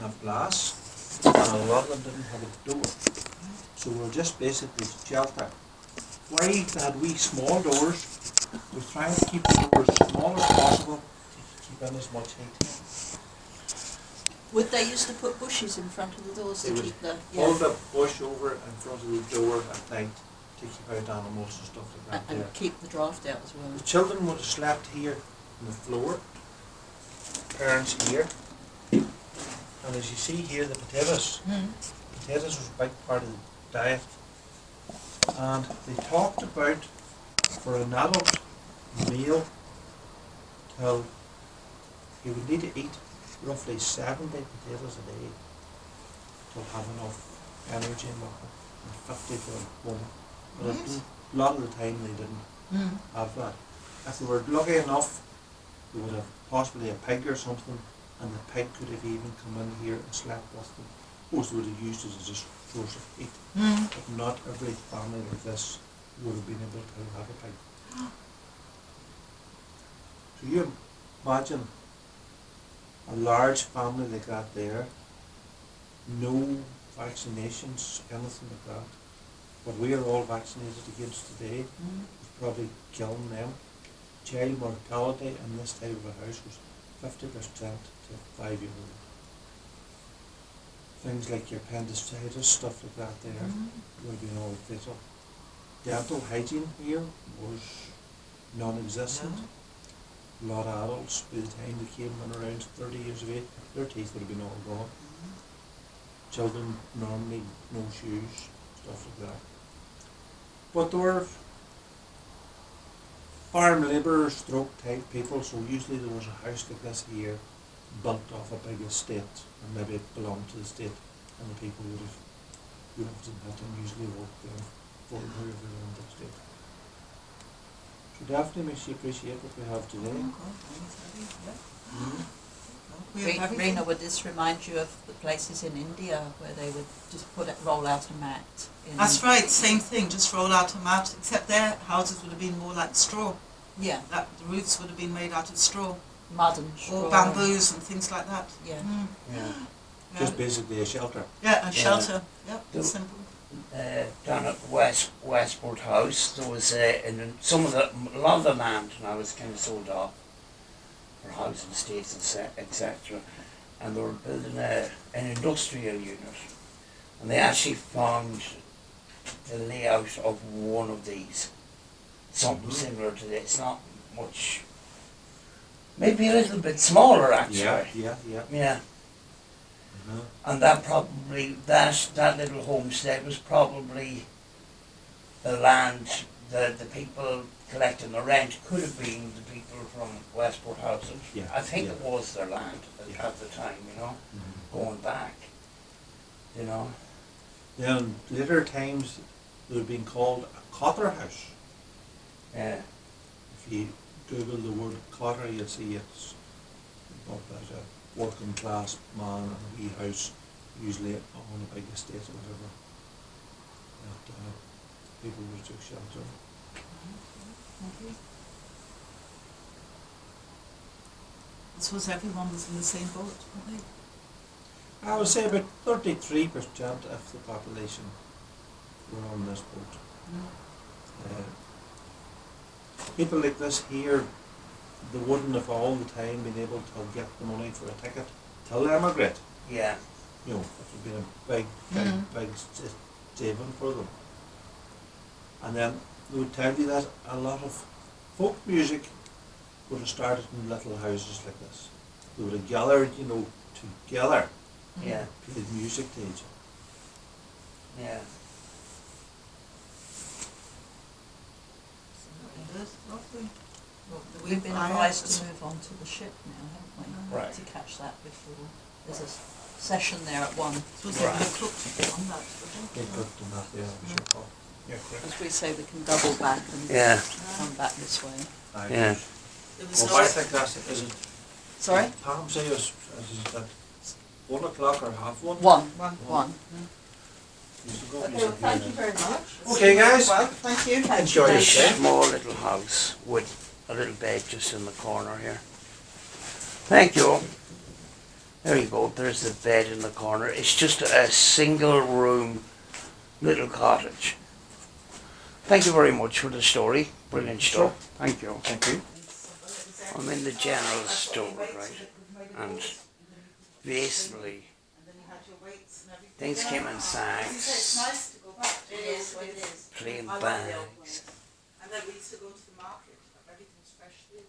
didn't have glass, and a lot of them didn't have a door. So we were just basically shelter. Why they had wee small doors, we're trying to keep the doors as small as possible to keep in as much heat. Would they used to put bushes in front of the doors They to would keep the... pull the bush over in front of the door at night to keep out animals and stuff like that. And there. keep the draft out as well. The children would have slept here on the floor, parents here, and as you see here the potatoes. Potatoes was a big part of the diet, and they talked about for an adult meal till he would need to eat roughly 70 potatoes a day to have enough energy in them, and 50 for a woman. But a lot of the time they didn't have that. If they were lucky enough, they would have possibly a pig or something, and the pig could have even come in here and slept with them. Most would have used it as a source of heat, but not every family like this would have been able to have a pig. So you imagine a large family like that there, no vaccinations, anything like that. What we are all vaccinated against today is probably killing them. Child mortality in this type of a house was 50% to 5-year-old. Things like your appendicitis, stuff like that there, would have been all fatal. Dental hygiene here was non-existent. A lot of adults, by the time they came in around 30 years of age, their teeth would have been all gone. Children normally no shoes, stuff like that. But there were farm labourers, stroke type people, so usually there was a house like this here built off a big estate, and maybe it belonged to the state, and the people would often had to usually work there for whoever owned the estate. So definitely makes you appreciate what we have today. Rena, would this remind you of the places in India where they would just roll out a mat? That's right, same thing, just roll out a mat, except their houses would have been more like straw. Yeah. The roofs would have been made out of straw. Mud and straw. Or bamboos and things like that. Yeah. Yeah. Just basically a shelter. Yeah, a shelter. Yeah, simple. Down at Westport House, there was a lot of the land now was kind of sold off for housing estates, etc. And they were building an industrial unit, and they actually found the layout of one of these, something similar to this. Not much, maybe a little bit smaller actually. Yeah. And that probably, that little homestead was probably the land, the people collecting the rent could have been the people from Westport House. I think it was their land at the time, going back, Then later times it would have been called a cotter house. Yeah. If you Google the word cotter, you'll see it's about a working class man in a wee house, usually on a big estate or whatever, that people would take shelter. I suppose everyone was in the same boat, weren't they? I would say about 33% of the population were on this boat. People like this here, they wouldn't have all the time been able to get the money for a ticket till they emigrate. Yeah. It would have been a big saving for them. And then they would tell you that a lot of folk music would have started in little houses like this. They would have gathered, together, played music to each other. Yeah. Lovely. We've been advised to move on to the ship now, haven't we? Right. To catch that before. There's a session there at 1. Suppose they would have cooked on that, would They cooked in that, sure. Yeah, correct. As we say, we can double back and come back this way. Yeah. There was Well, I think that's it, is it? Sorry? Pam say is it at 1 o'clock or half 1? 1. Okay, well, thank you very much. Okay, guys. Well, thank you. Enjoy your stay. Small little house with a little bed just in the corner here. Thank you. There you go, there's the bed in the corner. It's just a single room little cottage. Thank you very much for the story. Brilliant stuff. Thank you. Thank you. I'm in the general store, right? And basically, things came in sacks, nice to go back to It is, it is. plain I like the old bags, And then we used to go to the market, everything was fresh food.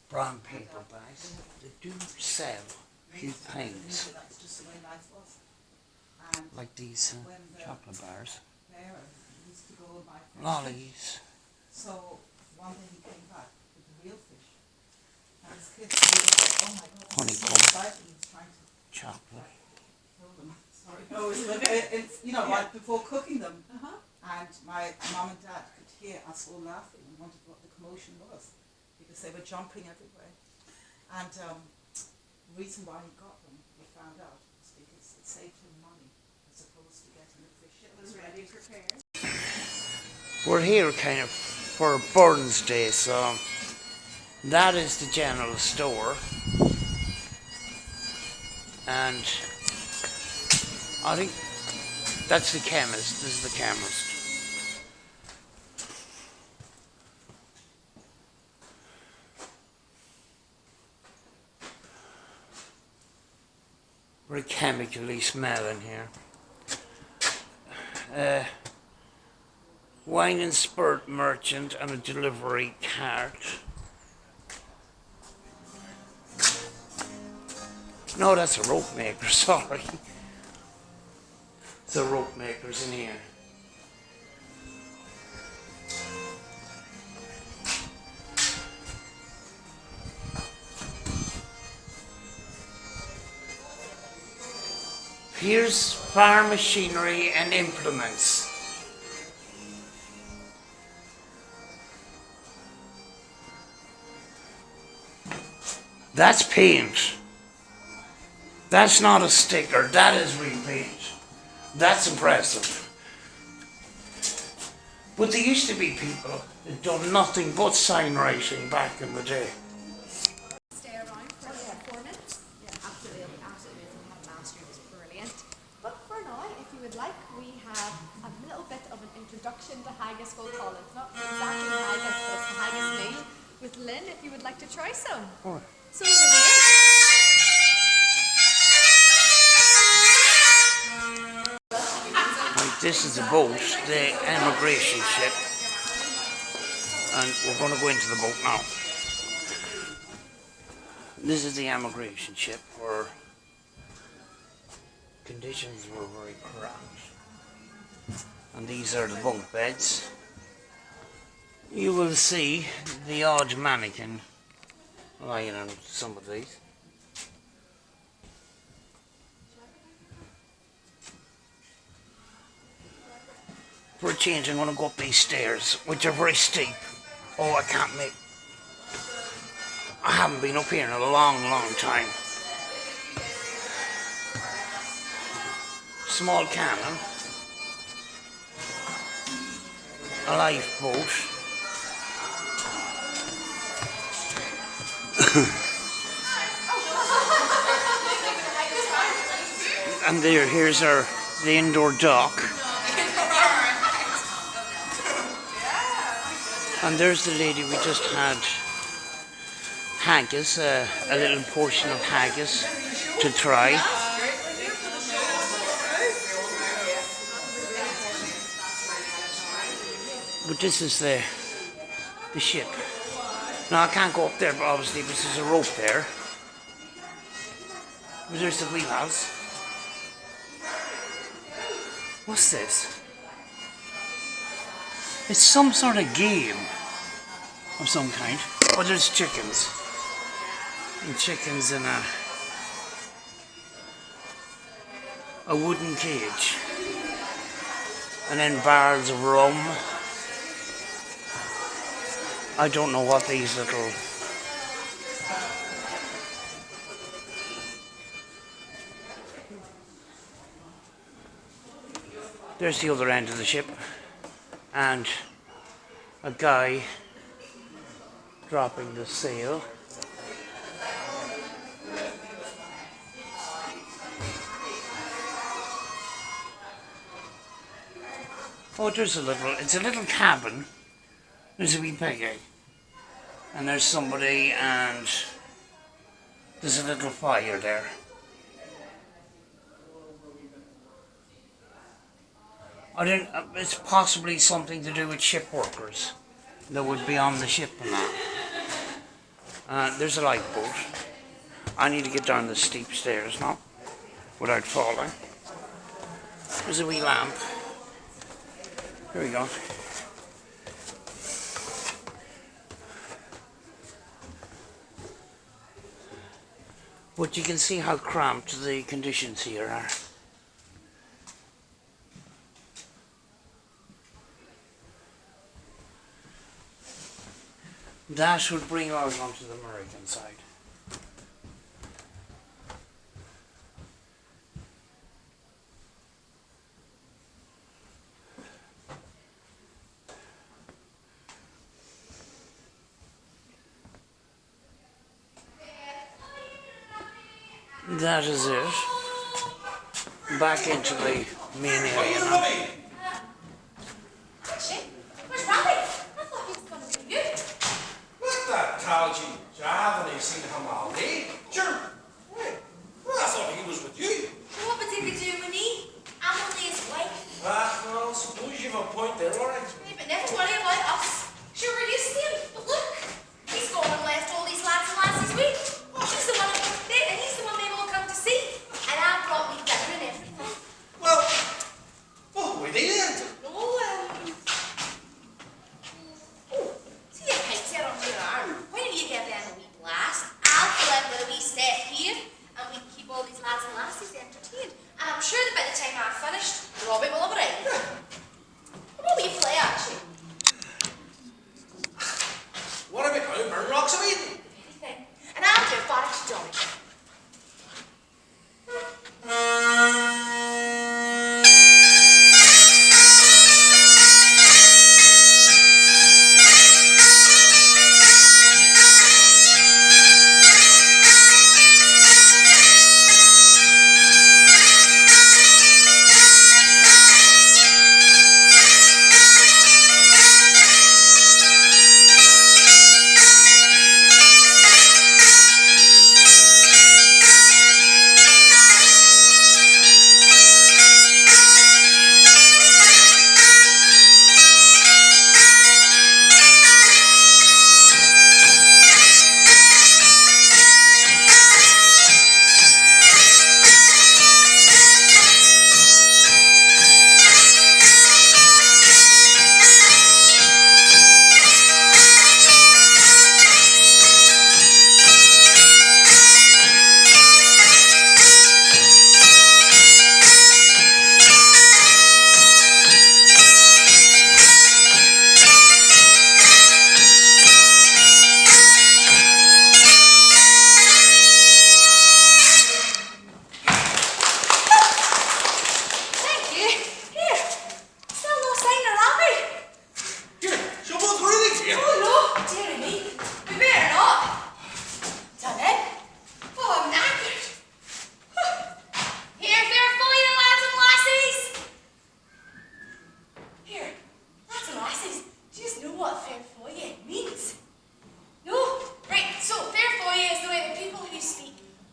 brown paper bags. They do sell a few things, That's just the way life was. And like these when the chocolate bars, parents used to go and buy fresh fish. lollies, So one day he came back with the real fish. And his kids were like, oh my god, this is so Honeycomb. exciting. He was trying to chocolate. kill them. Sorry. No, it's, you know, like before cooking them. And my mum and dad could hear us all laughing and wondered what the commotion was because they were jumping everywhere. And the reason why he got them, we found out, was because it saved him money as opposed to getting the fish. It was ready prepared. We're here kind of for Burns Day, so that is the general store. And I think that's the chemist. This is the chemist. Very chemically smelling here. Wine and spirit merchant and a delivery cart. No, that's a rope maker, sorry. The rope maker's in here. Here's farm machinery and implements. That's paint. That's not a sticker, that is real paint. That's impressive. But there used to be people that done nothing but sign writing back in the day. Stay around for the performance. Absolutely, absolutely. We had last year was brilliant. But for now, if you would like, we have a little bit of an introduction to haggis, we'll call it. It's not exactly haggis, but it's a haggis meal with Lynn, if you would like to try some. Oh. So over here. Right, this is the boat, the immigration ship. And we're going to go into the boat now. This is the immigration ship where conditions were very cramped. And these are the bunk beds. You will see the odd mannequin lying on some of these. For a change, I'm going to go up these stairs, which are very steep. Oh, I can't make... I haven't been up here in a long, long time. Small cannon. A lifeboat. And here's the indoor dock. And there's the lady we just had haggis, a little portion of haggis to try. But this is the ship. Now I can't go up there, but obviously because there's a rope there. But there's the wheelhouse. What's this? It's some sort of game of some kind. Oh, there's chickens. And chickens in a wooden cage. And then barrels of rum. I don't know what these little... There's the other end of the ship. And a guy dropping the sail. Oh, it's a little cabin. There's a wee piggy. And there's somebody and there's a little fire there. I don't, it's possibly something to do with ship workers that would be on the ship and that. There's a lifeboat. I need to get down the steep stairs now without falling. There's a wee lamp. Here we go. But you can see how cramped the conditions here are. That would bring us onto the American side. That is it. Back into the main area now. Where's Robbie? I thought he was going to be you. Look that Talgy Jav and he's seen him all day. Sure. Well, I thought he was with you. What would he be doing with me? I'm only his wife. Well, I suppose you've a point there, alright. Hey, but never worry about us. Sure, we're used to him. But look, he's gone and left all these lads and lassies with. He's the one and he's the one they all come to see. And I brought me dinner and everything. Well, what we did? Oh, see the pipes there on your arm? Why don't you give them a wee blast? I'll fill in with a wee step here, and we can keep all these lads and lassies entertained. And I'm sure that by the time I've finished, Robbie will have arrived. What will you play, actually? What are we going? Burn rocks of Eden? Anything. And I'll do Barrack Johnny.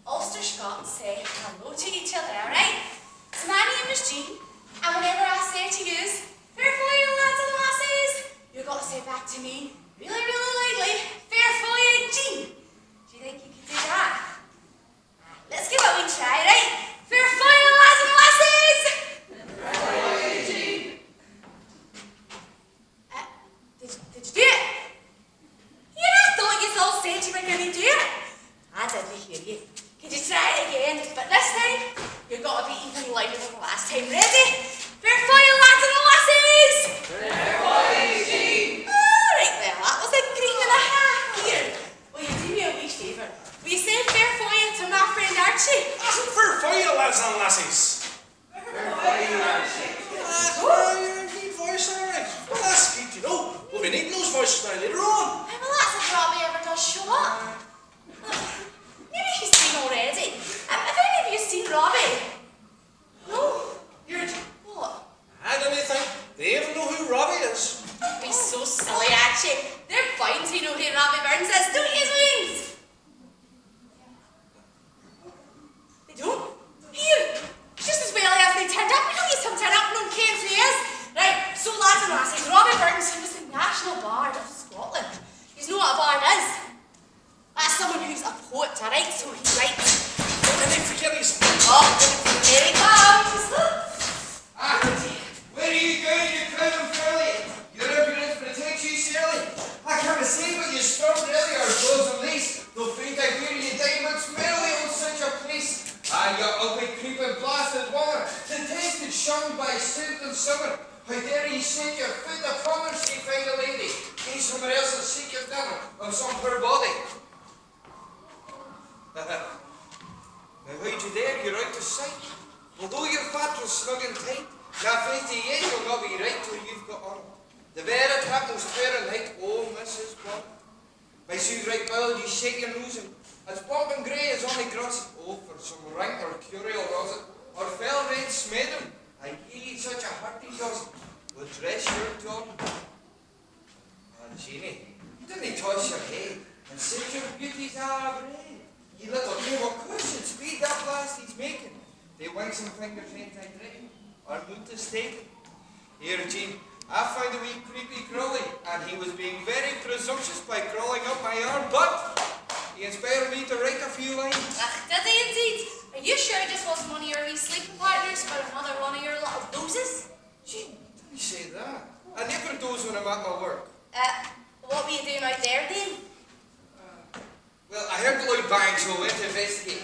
Ulster Scots say hello to each other, alright? So my name is Jean, and whenever I say to yous, fair for you lads and lassies, you've got to say back to me, really, really lightly, fair for you, Jean. Do you think you could do that? Let's give it a wee try, right? Fair for you lads and lassies! Fair for you, Jean. Did you do it? Yeah, I thought you all said you were going to do it. I didn't hear you. Could you try it again? But this time, you've got to be even louder than the last time. Ready? Fair for you, lads and lassies! Fair for you, Jean! Alright, well, that was a green and a half here. Will you do me a wee favour? Will you say fair for you to my friend Archie? Fair for you, lads and lassies. Fair for you, Archie. Your neat voice, alright. Well, that's good to know. We'll be needing those voices now later on. Well, that's if Robbie ever does show up. Maybe he's seen already. Have any of you seen Robbie? No? You're... What? I don't think they even know shunned by student and summer. How dare ye set your foot upon her, she fine a lady? Gain somewhere else and seek your dinner of some poor body. Now how'd you dare? You're out of sight. Although your fat was snug and tight, now 58 will not be right till you've got on. The bear it happens fair and height. Oh, Mrs. Blunt, my shoes right boiled, you shake your nose and as plump and grey as only grass. Oh, for some rank or curial rosin, or fell red smeddum, I give ye such a hearty dozen, will dress your John. And Jeanie, you didn't toss your head, and set your beauties a braid. Ye little knew what cushion speed that blast he's making. They winks and fingers ain't I dream, our mood is taken. Here, Jean, I found a wee creepy crawly, and he was being very presumptuous by crawling up my arm, but he inspired me to write a few lines. Ach, did he indeed? Are you sure this wasn't one of your wee sleeping partners, but another one of your little dozes? Jean, don't say that. I never doze when I'm at my work. What were you doing out there then? Well, I heard the loud bang, so I went to investigate.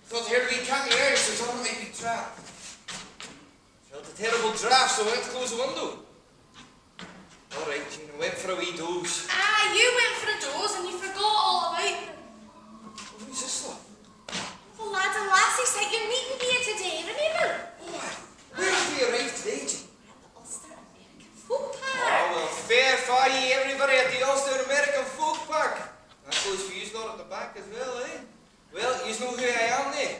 Thought I heard a wee cat in the air, so I thought it might be trapped. Felt a terrible draught, so I went to close the window. All right, Jean, I went for a wee doze. Ah, you went for a doze and you forgot all about them. Who's this lot? The lads and lassies that you're meeting here today, remember? Oh, where have we arrived today, Jean? At the Ulster American Folk Park. Oh, well, fair fare ye everybody at the Ulster American Folk Park. That goes for you lot at the back as well, eh? Well, you know who I am, eh?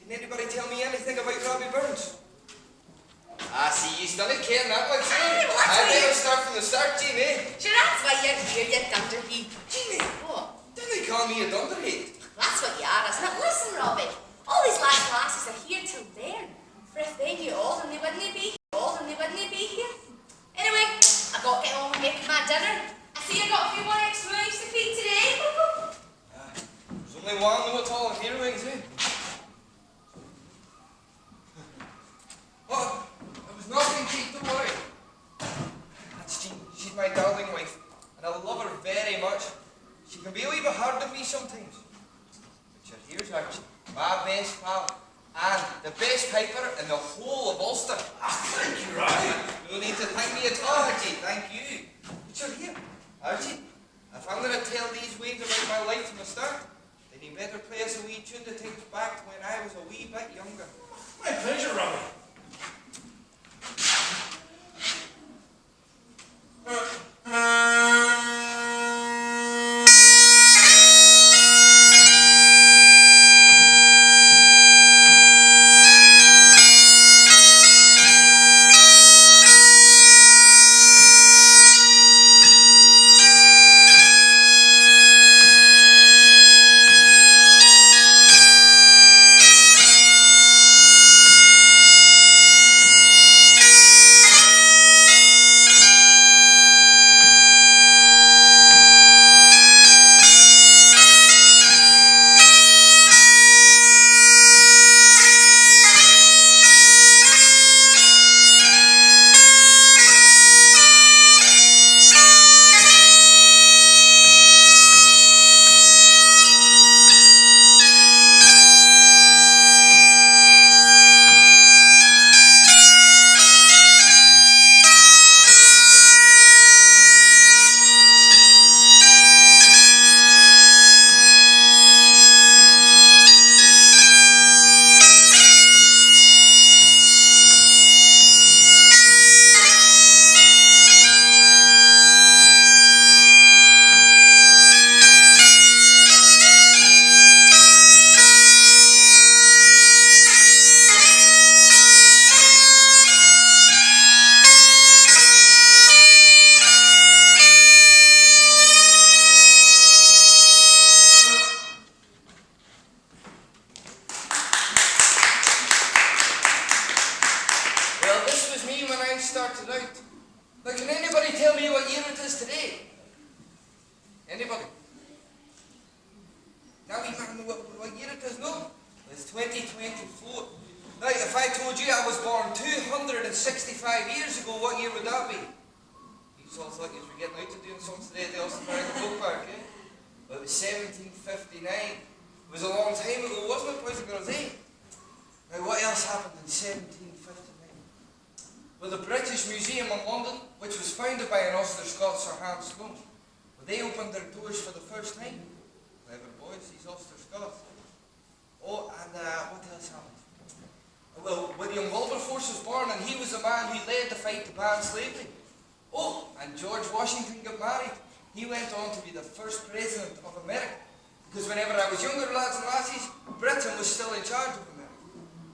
Can anybody tell me anything about Robbie Burns? Ah, see, you done it, Ken, that one, see? Aye, well, that's I why better start from the start, Jean, eh? Sure, that's why you're here, you dunderhead. Jean, What? don't they call me a dunderhead? That's what you are, isn't it? Listen, Robbie. All these lads and lassies are here till then. For if they knew all, then they wouldn't be here. All, then they wouldn't be here. Anyway, I got to get on and make my dinner. I see you got a few more extra knives to feed today. There's only one know it all in here, wings, eh? Oh, it was nothing, Kate, don't worry. That's Jean. She's my darling wife, and I love her very much. She can be a wee bit hard on me sometimes. But sure, here's Archie, my best pal, and the best piper in the whole of Ulster. Thank you, Robbie. No need to thank me at all, Archie, thank you. But you're here, Archie. If I'm going to tell these waves about my life from the start, then you better play us a wee tune that takes us back to when I was a wee bit younger. My pleasure, Robbie. started out. Now, can anybody tell me what year it is today? Anybody? Now we can't know what year it is, no? It's 2024. Now, if I told you I was born 265 years ago, what year would that be? You all thought you were getting out to doing something today at the Ulster Folk Park, eh? Well, it was 1759. It was a long time ago, wasn't it, boys and girls, eh? Now, what else happened in 1759? Well, the British Museum in London, which was founded by an Ulster Scot, Sir Hans Sloane, well, they opened their doors for the first time. Clever boys, these Ulster Scots. Oh, and what else happened? Well, William Wilberforce was born, and he was the man who led the fight to ban slavery. Oh, and George Washington got married. He went on to be the first president of America. Because whenever I was younger, lads and lassies, Britain was still in charge of America.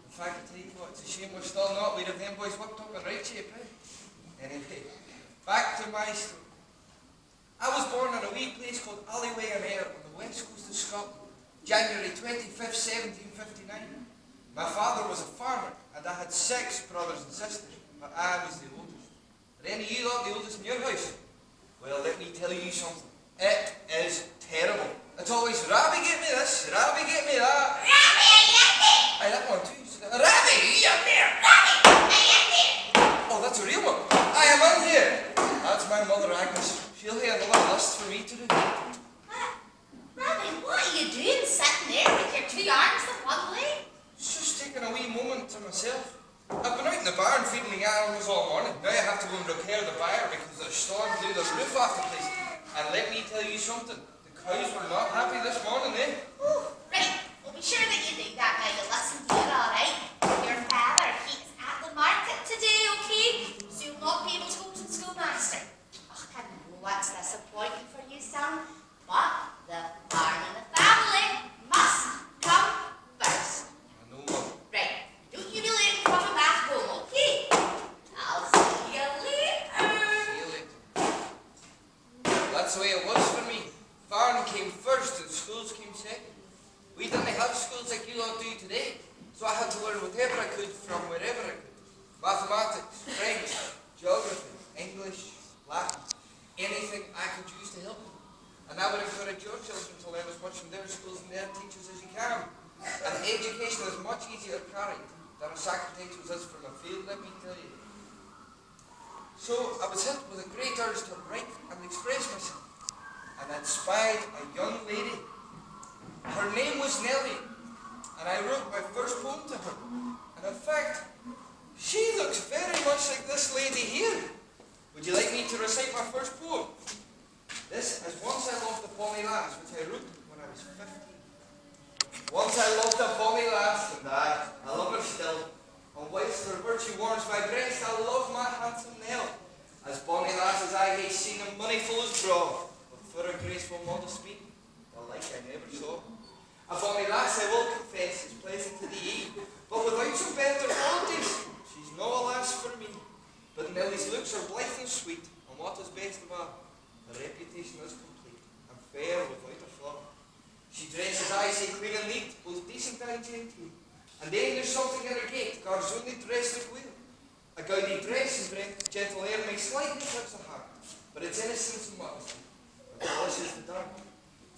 In fact, I tell you what, it's a shame we're still not. We'd have them boys worked up in right shape, eh? Anyway, back to my story. I was born in a wee place called Alleyway on Ayr on the west coast of Scotland, January 25th, 1759. My father was a farmer, and I had 6 brothers and sisters, but I was the oldest. Are any of you lot the oldest in your house? Well, let me tell you something. It is terrible. It's always, Robbie, get me this, Robbie, get me that. Robbie, Aye, that one too. Robbie, you up there? Oh, that's a real one. I am in here. That's my mother, Agnes. She'll have another list for me to do. Robbie, what are you doing sitting there with your 2 arms and 1 leg? It's just taking a wee moment to myself. I've been out in the barn feeding the animals all morning. Now I have to go and repair the byre because the storm blew the roof off the place. And let me tell you something. The cows were not happy this morning, eh? Oh, right. Well, be sure that you do that now. You listen to it, all right? Your father, he's at the market today, okay? So you'll not be able to go to the schoolmaster. Oh, I know what's disappointing for you, son, but the barn and the family must come first. I know, Mum. Right. Don't you be late coming back home, okay? I'll see you later. See you later. That's the way it was for me. Farm came first and schools came second. We didn't have schools like you lot do today, so I had to learn whatever I could from wherever I could. Mathematics, French, geography, English, Latin, anything I could use to help them. And I would encourage your children to learn as much from their schools and their teachers as you can. And education is much easier to carry than a sack of potatoes is from a field, let me tell you. So I was hit with a great urge to write and express myself. And I spied a young lady. Her name was Nellie, and I wrote my first poem to her. And in fact, she looks very much like this lady here. Would you like me to recite my first poem? This is Once I Loved a Bonny Lass, which I wrote when I was 15. Once I loved a bonny lass, and I love her still. And whilst her virtue warms my breast, I love my handsome Nell. As bonny lass as I hae seen in money fulls braw, but for a graceful modest speed, the like I never saw. A bonny lass, I will confess, is pleasant to the eye, but without some better qualities, she's no a lass for me. But Nellie's looks are blithe and sweet, and what is best of all, her reputation is complete, and fair without a flaw. She dresses, I say, clean and neat, both decent and genteel. And then there's something in her gait, God's only dress like wheel. A gaudy dress and gentle air may slightly touch the heart, but its innocence and modesty, but polishes the dark.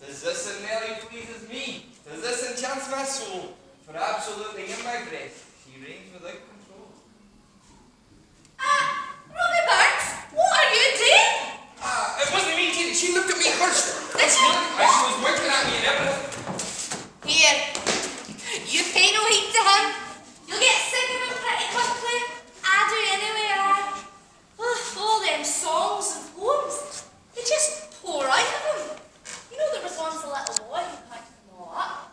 Does this in Nellie pleases me? Does this enchant my soul? For absolutely in my breast, she reigns without control. Robbie Burns, what are you doing? It wasn't me, Katie. She looked at me first. Did she? She was winking at me and everything. Here, you pay no heed to him. You'll get sick of him pretty quickly. I do anyway, all them songs and poems, they just pour out of him. You know, there was once a little boy who counted them all up.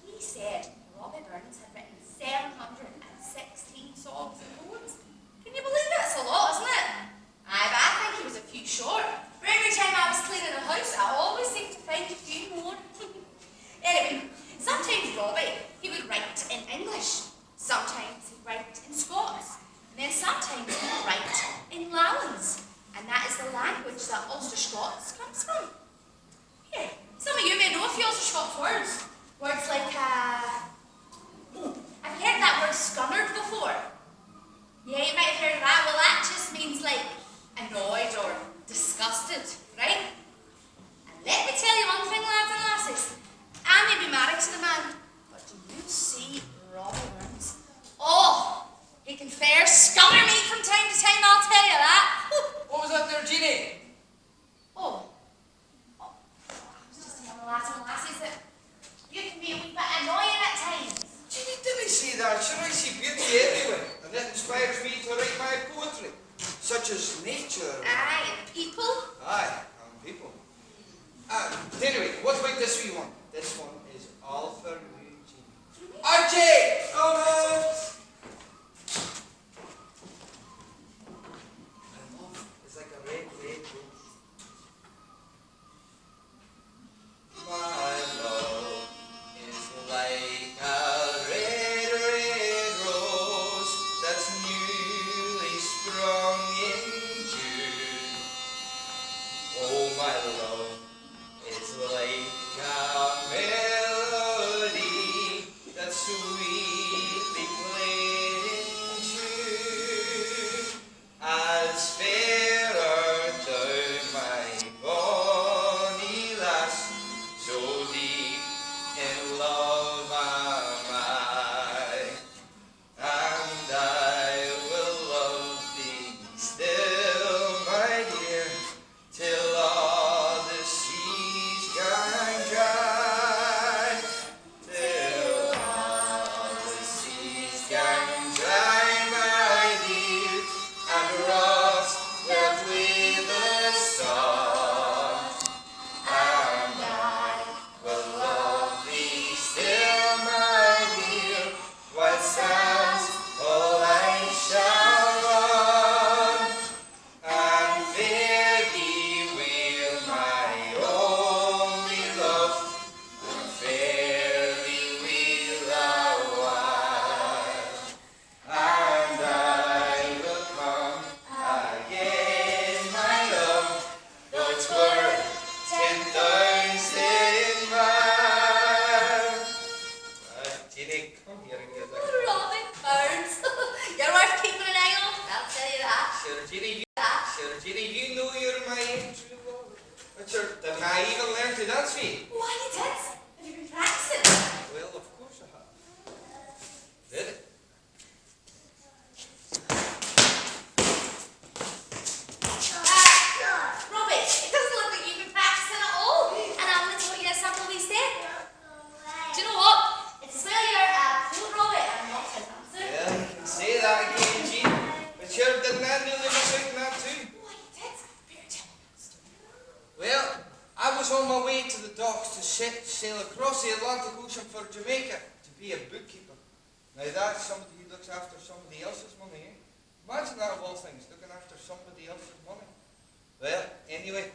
He said Robbie Burns had written 716 songs and poems. Can you believe it? It's a lot, isn't it? Aye, but I think he was a few short. For every time I was cleaning the house, I always seemed to find a few more. Anyway, sometimes Robbie, he would write in English. Sometimes he'd write in Scots. And then sometimes he'd write in Lowlands. And that is the language that Ulster Scots comes from. Here, some of you may know a few Ulster Scots words. Words like, oh, have you heard that word scunnered before? Yeah, you might have heard of that. Well, that just means like annoyed or disgusted, right? And let me tell you one thing, lads and lasses. I may be married to the man, but do you see Robbie Burns? Oh, he can fair scunner me from time to time, I'll tell you that. What was that there, Jeannie? Oh, I was just telling the lads and lasses that you can be a wee bit annoying at times. Jeannie, didn't say that sure I see beauty everywhere, and it inspires me to write my poetry, such as nature. Aye, and people. Aye, and people. Anyway, what about this wee one? This one is all for you, Jean. Archie! Oh no! It's like a red, red rose. My love is like a red, red rose that's newly sprung in June. Oh, my love is like a melody that's sweetly played in tune. As fairer down my bonny lass, so deep in love am I, and I will love thee still, my dear, till all the seas gang dry, till all the seas gang dry, my dear, and rust melt with the sun, and I will love thee still, my dear, while stands all I shall run, and fare thee well, my only love, and fare thee well a while, and I will come again, my love, though it's worth 10,000 miles. Jeannie, come here and get that. Robin Burns. You're worth keeping an eye on, I'll tell you that. Sure, Jeannie, you know you're my true love. But sure, didn't I even learn to dance for you? Why, you did? Have you been practicing? Well, of course I have. Did it? Robbie, it doesn't look like you've been practicing at all. And I'm going to tell you a sample wee step. Do you know what? It's as well you're a poet, Robbie, and not a dancer. Well, you can say that again, Jean. But sure, didn't I nearly miss out on that too? Why, you did? Better tell me that story. Well, I was on my way to the docks to sail across the Atlantic Ocean for Jamaica to be a bookkeeper. Now that's somebody who looks after somebody else's money, eh? Imagine that of all things, looking after somebody else's money. Well, anyway,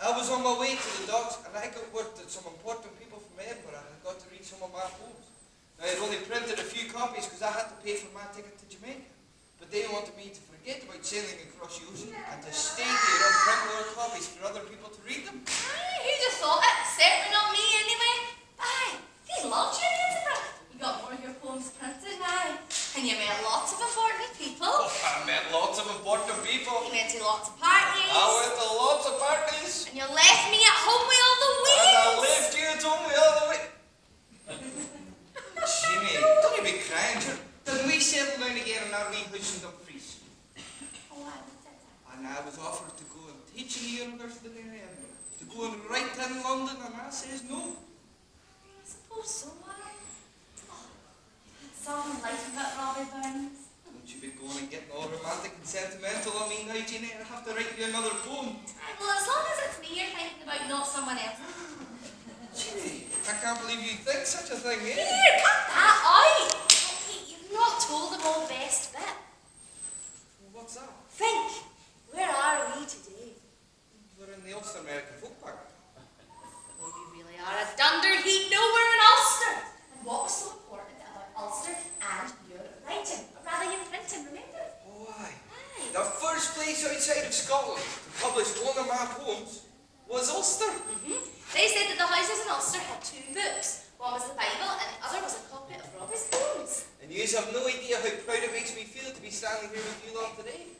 I was on my way to the docks and I got word that some important people from Edinburgh had got to read some of my poems. Now I'd only printed a few copies because I had to pay for my ticket to Jamaica. But they wanted me to forget about sailing across the ocean and to stay here and print more copies for other people to read them. Aye, who just thought it? Certainly not me, anyway. Aye, they loved you in Edinburgh. You got more of your poems printed, aye. And you met lots of important people. Oh, I met lots of important people. You went to lots of parties. I went to lots of parties. And you left me at home with all the And waves. I left you at home the other way. Jimmy, don't you be crying. Didn't we settle down again in our wee house in Dumfries? Oh, I did that. And I was offered to go and teach in the university there in Edinburgh. To go and write in London, and I says no. I suppose so, aye. Oh, you had some life of it, Robbie Burns. Don't you be going and getting all romantic and sentimental on me now, Jeannie. I have to write you another poem. Aye, well, as long as it's me you're thinking about, not someone else. Jeannie, I can't believe you think such a thing, eh? Here, cut that out! Oh, wait, you've not told them all best bit. Well, what's that? Think, where are we today? We're in the Ulster American Folk Park. Oh, you really are a dunder heat nowhere in Ulster. And what was so important about Ulster and your writing, or rather your printing, remember? Oh, aye. Aye. The first place outside of Scotland to publish one of my poems was Ulster. They said that the houses in Ulster had two books. One was the Bible and the other was a copy of Robbie's poems. And you have no idea how proud it makes me feel to be standing here with you lot today.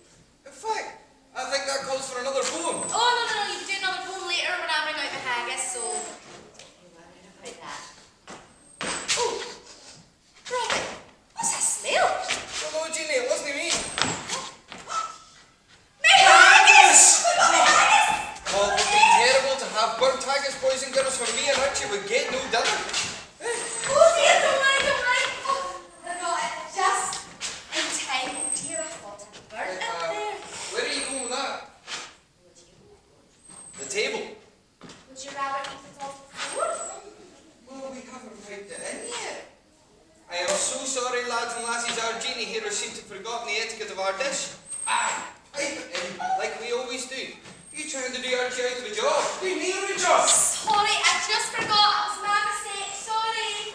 In fact, I think that calls for another poem. Oh, no, you can do another poem later when I bring out the haggis, so don't worry about that. Oh, Robbie, what's that smell? Well, no, Jeannie, it wasn't me. My haggis! We got my haggis! Oh, it would be terrible to have burnt haggis, boys and girls, for me and Archie would get no dinner. Oh dear, don't worry. Oh, I got it. Jeannie here who seemed to have forgotten the etiquette of our dish. Aye, like we always do. You trying to do Archie out of a job? Do you need a job? Sorry, I just forgot. It was my mistake. Sorry.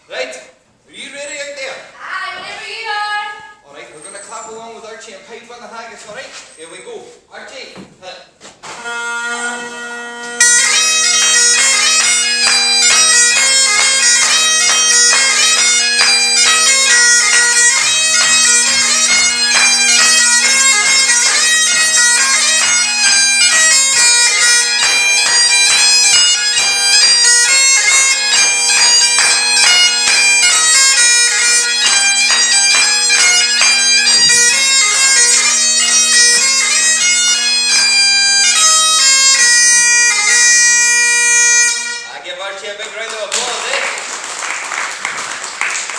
Right, are you ready out there? Aye, whenever you are. Alright, we're going to clap along with Archie and pipe on the haggis, alright? Here we go. Archie, a big round of applause, eh?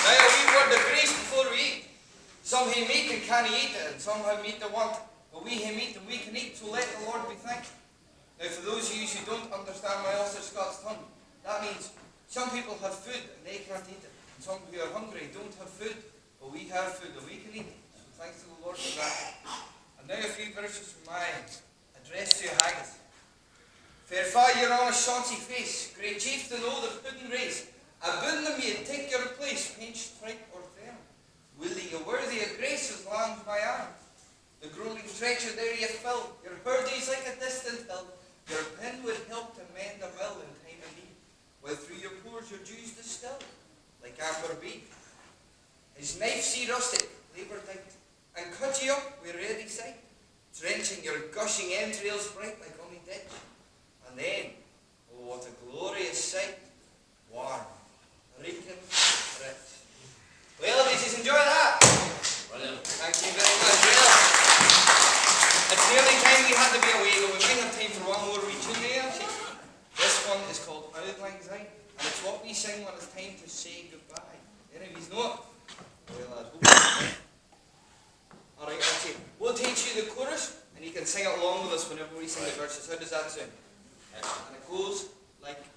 Now a wee word of grace before we eat. Some hae meat and can't eat it, and some have meat they want. But we hae meat and we can eat, so let the Lord be thanked. Now for those of you who don't understand my Ulster Scots tongue, that means some people have food and they can't eat it. And some who are hungry don't have food, but we have food and we can eat it. So thanks to the Lord for that. And now a few verses from my address to haggis. Fair fa your honest shawty face, great chieftain o' the pudding race, aboon them ye take your place, pinch, strike or fair. Will ye worthy of grace as lambs my arm? The grueling treacher there ye fill, your hurdies like a distant hill, your pen would help to mend a mill in time of need, while through your pores your dews distill, like amber bead. His knife see rustic, labour dight, and cut ye up with ready sight, drenching your gushing entrails bright like only ditch. And then, oh what a glorious sight, warm, reeking, rich. Well, did you enjoy that? Brilliant. Thank you very much. Well, it's nearly time we had to be away, but we might have time for one more retune there. This one is called Auld Lang Syne, and it's what we sing when it's time to say goodbye. Any of you know it? Well, I hope. Alright, Archie, we'll teach you the chorus, and you can sing it along with us whenever we sing the verses. How does that sound? And it goes like this.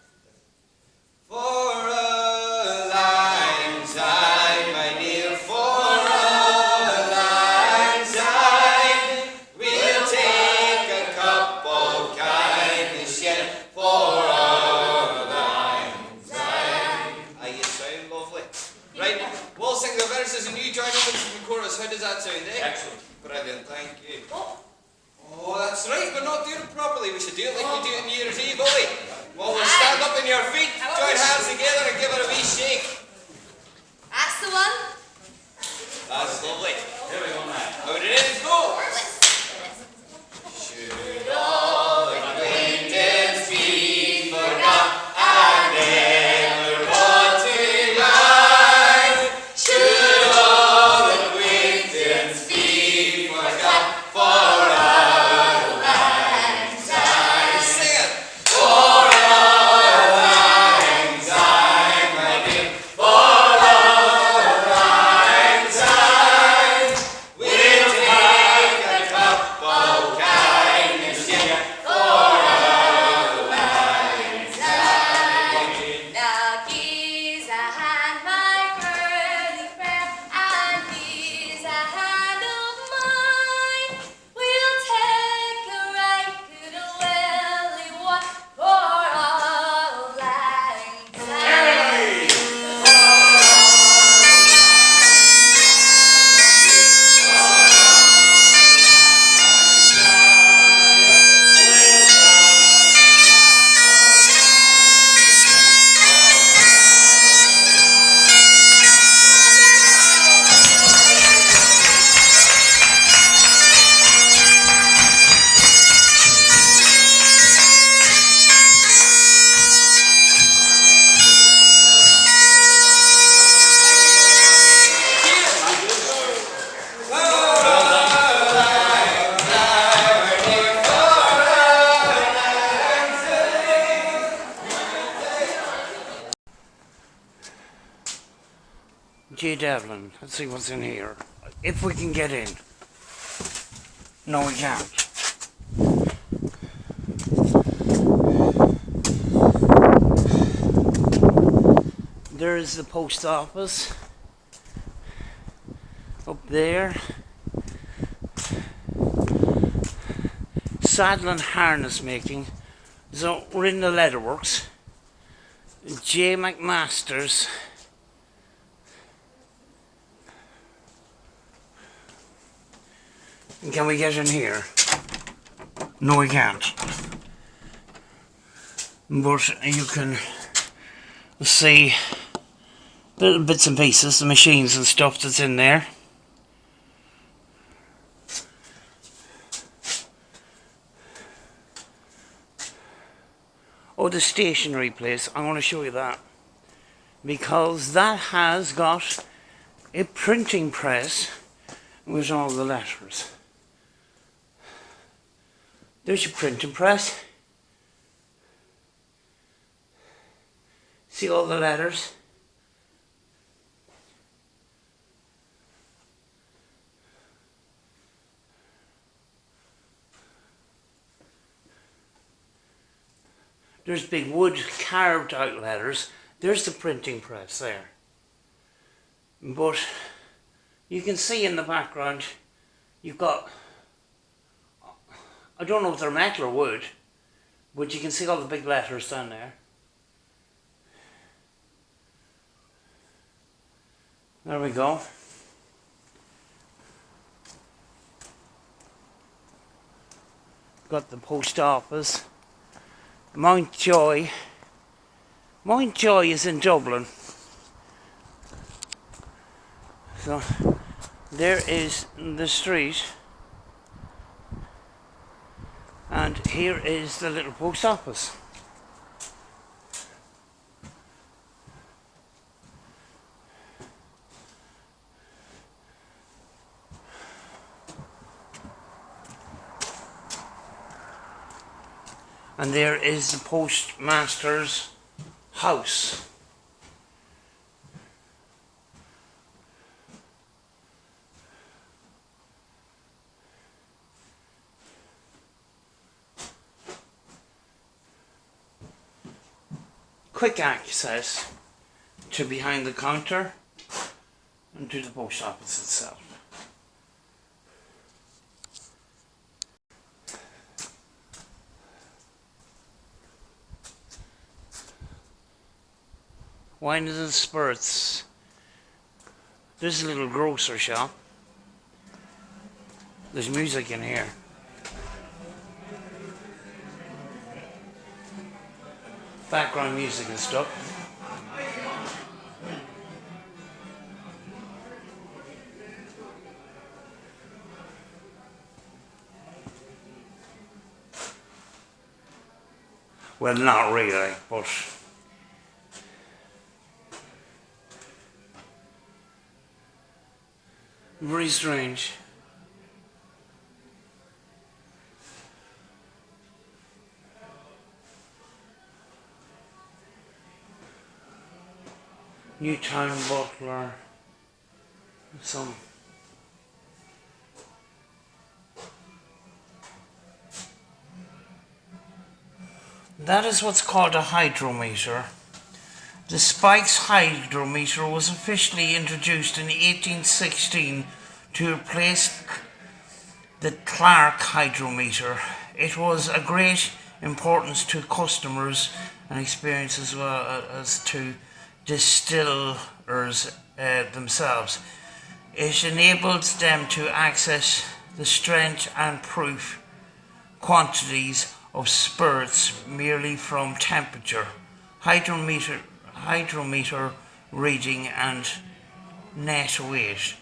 For a lang syne, my dear, for a lang syne, we'll take a cup of kindness yet. For a lang syne. Ah, you sound lovely. Right, we'll sing the verses and you join in with the chorus. How does that sound, eh? Excellent. Brilliant, thank you. Oh, that's right, we're not doing it properly. We should do it like we do it on New Year's Eve, will we? Well, we'll stand up on your feet, join hands together and give it a wee shake. That's the one. That's lovely. Here we go now. Are we ready to go? Should all acquaintance be forgot and never brought to mind? Should all acquaintance be forgot for G. Devlin, let's see what's in here. If we can get in. No, we can't. There is the post office. there. Saddle and harness making. So we're in the leatherworks. J. McMaster's. Can we get in here? No, we can't. But you can see little bits and pieces, the machines and stuff that's in there. Oh, the stationery place, I'm going to show you that. Because that has got a printing press with all the letters. There's your printing press. See all the letters? There's big wood carved out letters. There's the printing press there. But you can see in the background you've got, I don't know if they're metal or wood, but you can see all the big letters down there. There we go. Got the post office. Mountjoy. Mountjoy is in Dublin. So there is the street. And here is the little post office. And there is the postmaster's house. Quick access to behind the counter and to the post office itself. Wines and spirits. There's a little grocer shop. There's music in here. Background music and stuff. Well, not really, but very strange. Newtown Butler. Some. That is what's called a hydrometer. The Spikes hydrometer was officially introduced in 1816 to replace the Clark hydrometer. It was a great importance to customers and experience as well as to distillers themselves. It enabled them to access the strength and proof quantities of spirits merely from temperature, hydrometer reading and net weight.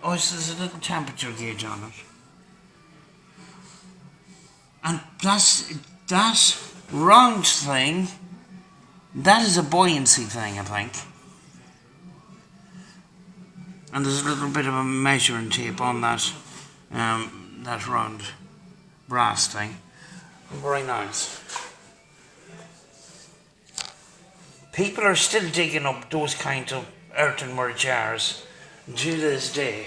Oh, so there's a little temperature gauge on it. And that round thing, that is a buoyancy thing, I think. And there's a little bit of a measuring tape on that, that round brass thing. Very nice. People are still digging up those kinds of earthenware jars to this day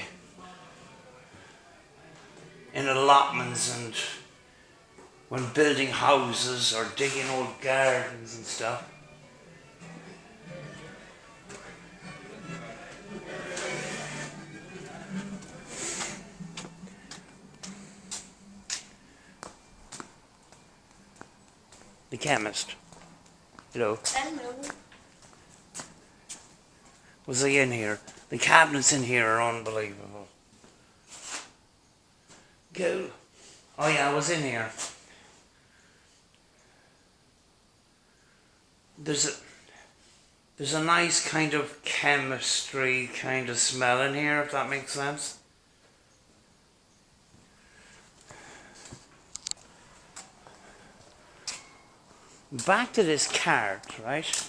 in allotments and when building houses or digging old gardens and stuff. the chemist. You know, Hello. was he in here? The cabinets in here are unbelievable. Cool. Oh yeah, I was in here. There's a nice kind of chemistry kind of smell in here, if that makes sense. Back to this card, right?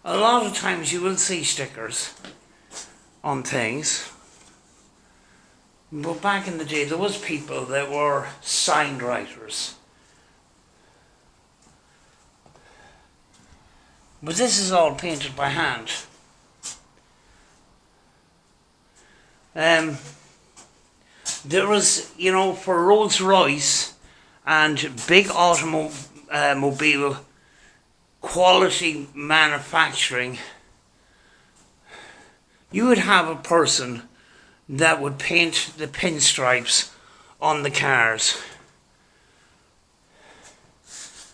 A lot of times you will see stickers on things. But back in the day there was people that were sign writers. But this is all painted by hand. There was, you know, for Rolls Royce and big automobile quality manufacturing, you would have a person that would paint the pinstripes on the cars.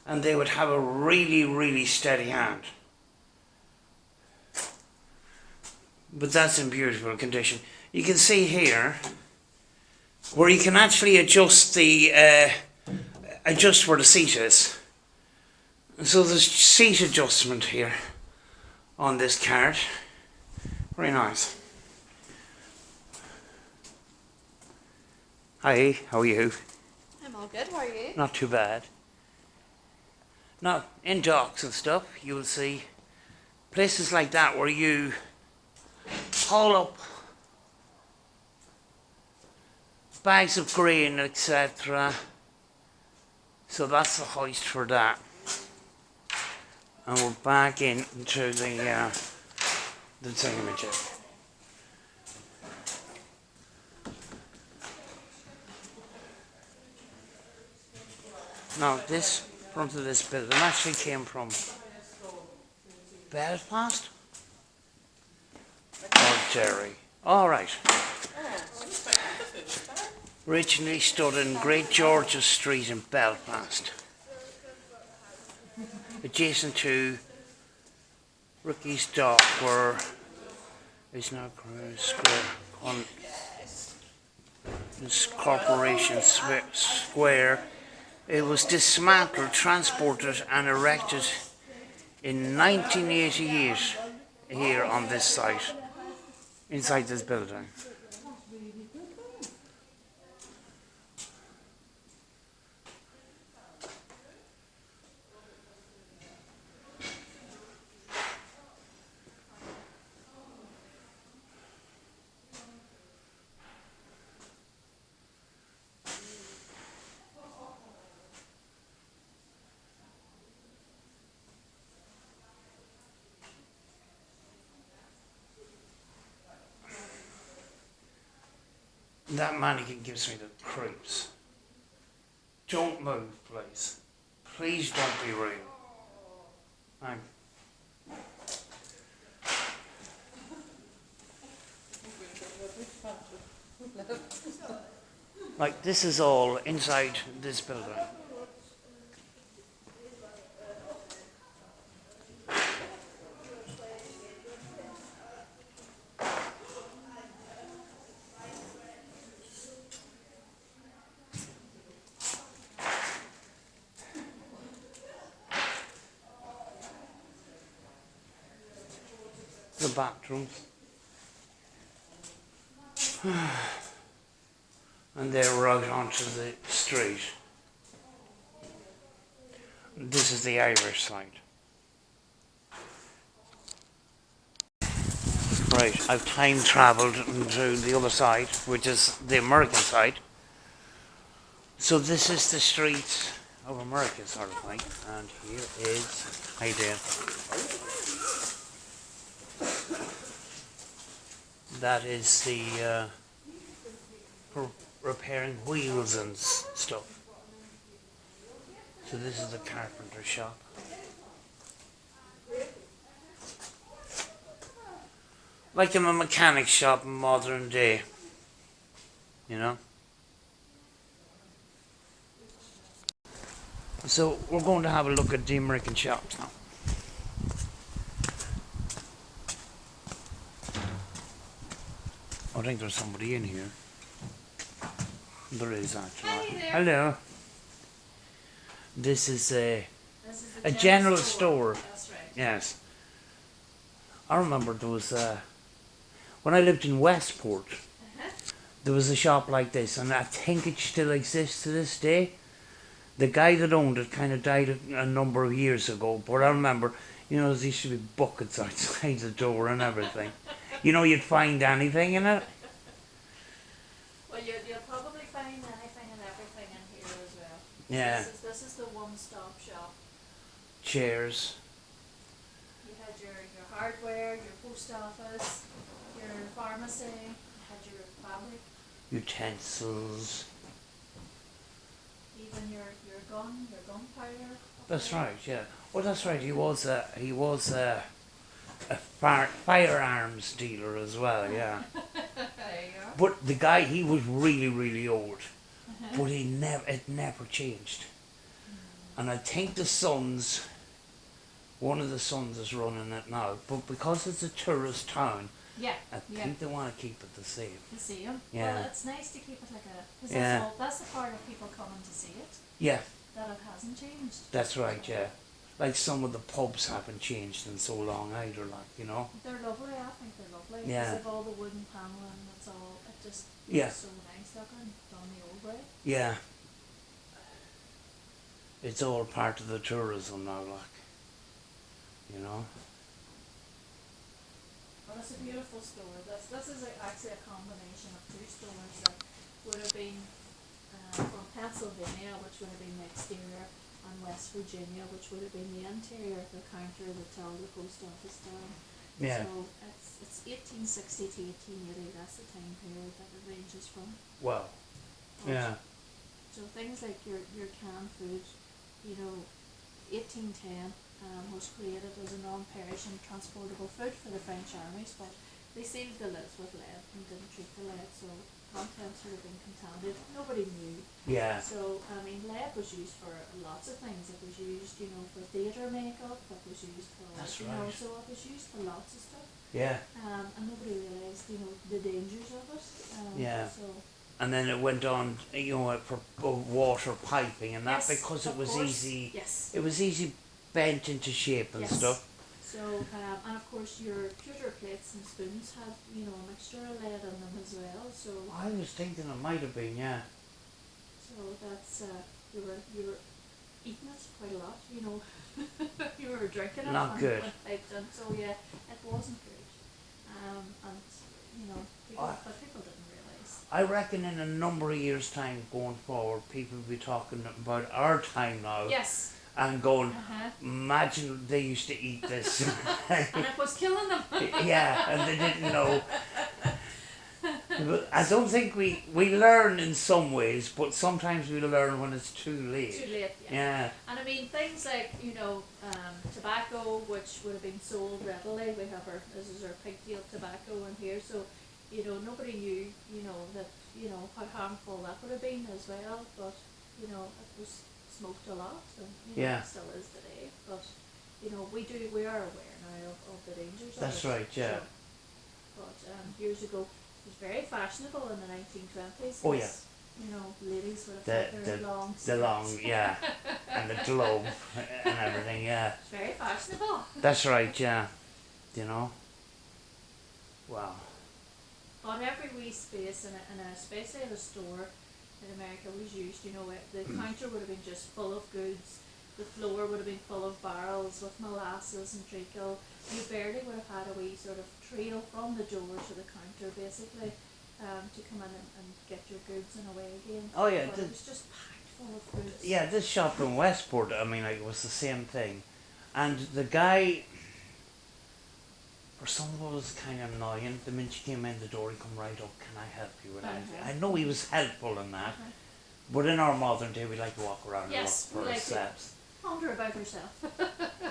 And they would have a really, really steady hand. But that's in beautiful condition. You can see here where you can actually adjust the adjust where the seat is. So there's seat adjustment here on this card. Very nice. Hi, how are you? I'm all good, how are you? Not too bad. Now, in docks and stuff, you will see places like that where you haul up bags of grain, etc. So that's the hoist for that. And we're back into the thingamajig. Now, this front of this building actually came from Belfast or Derry. All right. Originally stood in Great George's Street in Belfast, adjacent to Ricky's Dock, where is now Square on this Corporation Square. It was dismantled, transported and erected in 1988 here on this site, inside this building. That mannequin gives me the creeps. Don't move, please. Please don't be rude. Like, this is all inside this building. The bathrooms. And they're out onto the street. This is the Irish side. Right, I've time travelled to the other side, which is the American side. So this is the street of America, sort of thing. And here is, how you doing? That is the for repairing wheels and stuff. So this is the carpenter shop. Like in a mechanic shop in modern day, you know. So we're going to have a look at the American shops now. I think there's somebody in here. There is actually. Hi there. Hello. This is This is the a general store. That's right. Yes. I remember there was when I lived in Westport, there was a shop like this, and I think it still exists to this day. The guy that owned it kind of died a number of years ago, but I remember, you know, there used to be buckets outside the door and everything. You know, you'd find anything in it. Well, you'll probably find anything and everything in here as well. Yeah. This is the one-stop shop. Chairs. You had your hardware, your post office, your pharmacy, you had your fabric, Utensils. even your gunpowder. That's right, yeah. Oh, that's right. He was a firearms dealer as well, yeah. There you are. But the guy, he was really, really old. But it never changed. And I think one of the sons is running it now. But because it's a tourist town, Yeah. I think they want to keep it the same. To see them. Yeah. Well, it's nice to keep it like a. Cause Yeah. that's the part of people coming to see it. Yeah, That it hasn't changed. that's right, yeah. Like some of the pubs haven't changed in so long either, like, you know. They're lovely. I think they're lovely. Yeah. Because of all the wooden paneling, it's all. It just Yeah. looks so nice looking done the old way. Yeah. It's all part of the tourism now, like, you know. But it's a beautiful store. This is actually a combination of two stores that would have been from Pennsylvania, which would have been the exterior, and West Virginia, which would have been the interior, the counter that held the post office down. Yeah. So it's 1860 to 1880. That's the time period that it ranges from. Well, But- yeah. So things like your canned food, you know, 1810 was created as a non-perishing transportable food for the French armies, but they sealed the lids with lead and didn't treat the lead, so contents would have been contaminated. Nobody knew. Yeah. So, I mean, lead was used for lots of things. It was used, you know, for theatre makeup, it was used for, That's you know, right. so it was used for lots of stuff. Yeah. And nobody realised, you know, the dangers of it. Yeah. So, And then it went on, you know, for water piping and that, yes, because it of was course. easy. Yes. It was easy bent into shape and Yes. stuff. So, and of course your pewter plates and spoons had, you know, a mixture of lead in them as well. So, I was thinking it might have been, yeah. so that's you were eating it quite a lot, you know. You were drinking it. Not and good. piped in. So yeah, it wasn't good. And you know, but people didn't realise. I reckon in a number of years' time going forward, people will be talking about our time now Yes. and going, Uh-huh. imagine they used to eat this. And it was killing them. Yeah, and they didn't know. But I don't think we learn in some ways, but sometimes we learn when it's too late. Too late. Yeah. Yeah. And I mean things like, you know, tobacco, which would have been sold readily. This is our pigtail tobacco in here, so you know nobody knew, you know, that how harmful that would have been as well. But you know it was smoked a lot, and you know, Yeah. it still is today. But you know we are aware now of the dangers. That's of it. right, yeah. So, but years ago, it was very fashionable in the 1920s. Oh, yeah. You know, ladies would have The- had their long The long, skirts. yeah, and the glove and everything, yeah. It's very fashionable. That's right, yeah. You know? Wow. But every wee space especially in a store in America was used, you know, the counter would have been just full of goods, the floor would have been full of barrels with molasses and treacle. You barely would have had a wee sort of trail from the door to the counter basically, to come in and get your goods and away again. Oh, yeah, But the- it was just packed full of goods. Yeah, this shop in Westport, I mean, like, it was the same thing. And the guy, for some of it was kind of annoying. The minute you came in the door, he'd come right up, can I help you with anything? Uh-huh. I know he was helpful in that, Uh-huh. but in our modern day, we like to walk around Yes, and look we for like to. ourselves. Ponder about yourself.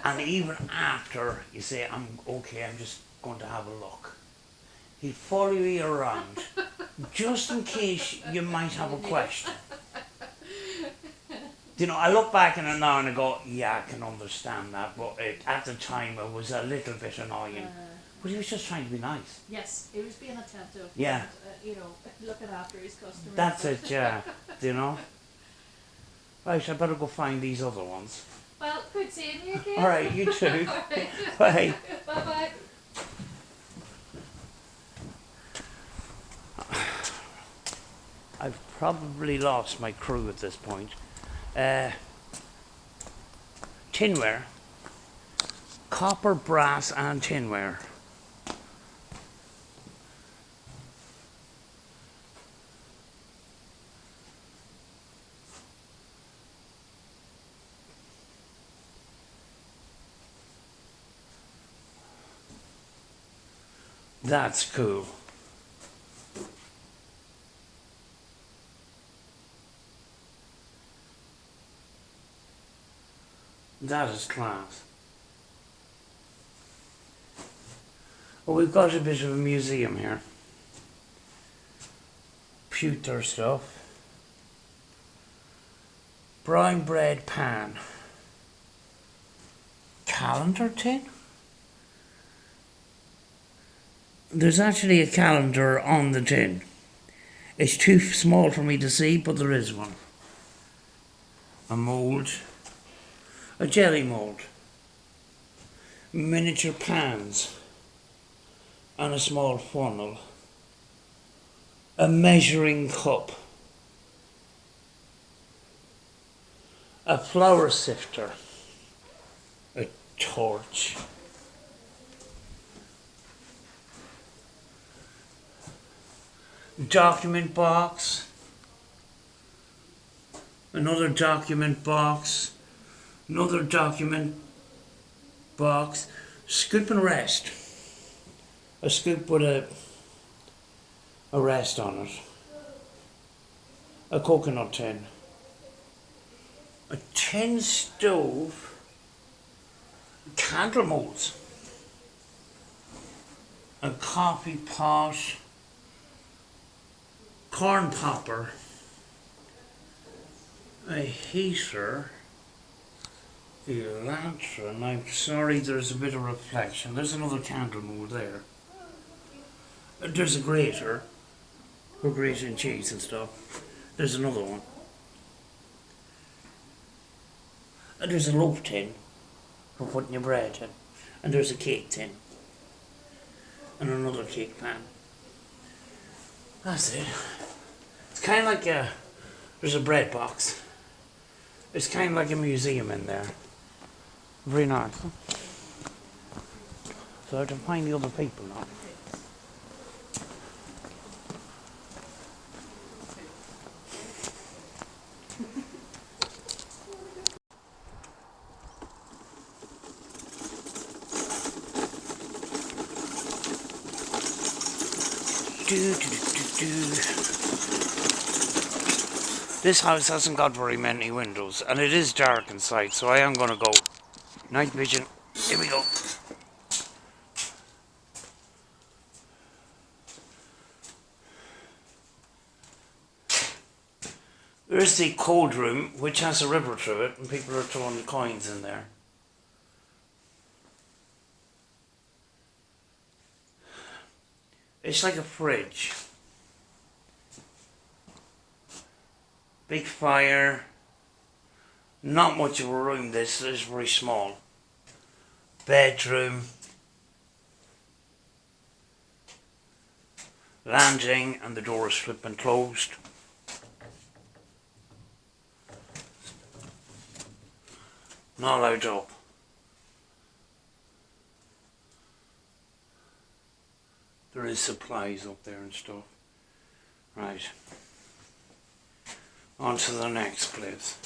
And even after you say, I'm okay, I'm just going to have a look, he'll follow you around just in case you might have a question. You know, I look back on it now and I go, yeah, I can understand that, but at the time it was a little bit annoying. But he was just trying to be nice. Yes, he was being attentive. Yeah. And, you know, looking after his customers. That's it, yeah. You know? Right, I better go find these other ones. Well, good seeing you again. Alright, you too. Right. Bye. Bye-bye. I've probably lost my crew at this point. Tinware. Copper, brass and tinware. That's cool. That is class. Well, we've got a bit of a museum here. Pewter stuff. Brown bread pan. Calendar tin? There's actually a calendar on the tin. It's too small for me to see, but there is one. A mould. A jelly mould. Miniature pans. And a small funnel. A measuring cup. A flour sifter. A torch. Document box. Another document box. Another document box. Scoop and rest. A scoop with a rest on it. A coconut tin. A tin stove. Candle molds. A coffee pot. Corn popper. A heater. The lantern. I'm sorry, there's a bit of reflection. There's another candle mold there. There's a grater for grating cheese and stuff. There's another one. And there's a loaf tin for putting your bread in. And there's a cake tin. And another cake pan. That's it. It's kind of like there's a bread box. It's kind of like a museum in there. Very nice. So I have to find the other people now. This house hasn't got very many windows, and it is dark inside, so I am going to go. Night vision. Here we go. There's the cold room, which has a river through it, and people are throwing coins in there. It's like a fridge. Big fire. Not much of a room, this is very small. Bedroom. Landing, and the door is flipping closed. Not allowed up. There is supplies up there and stuff. Right. On to the next place.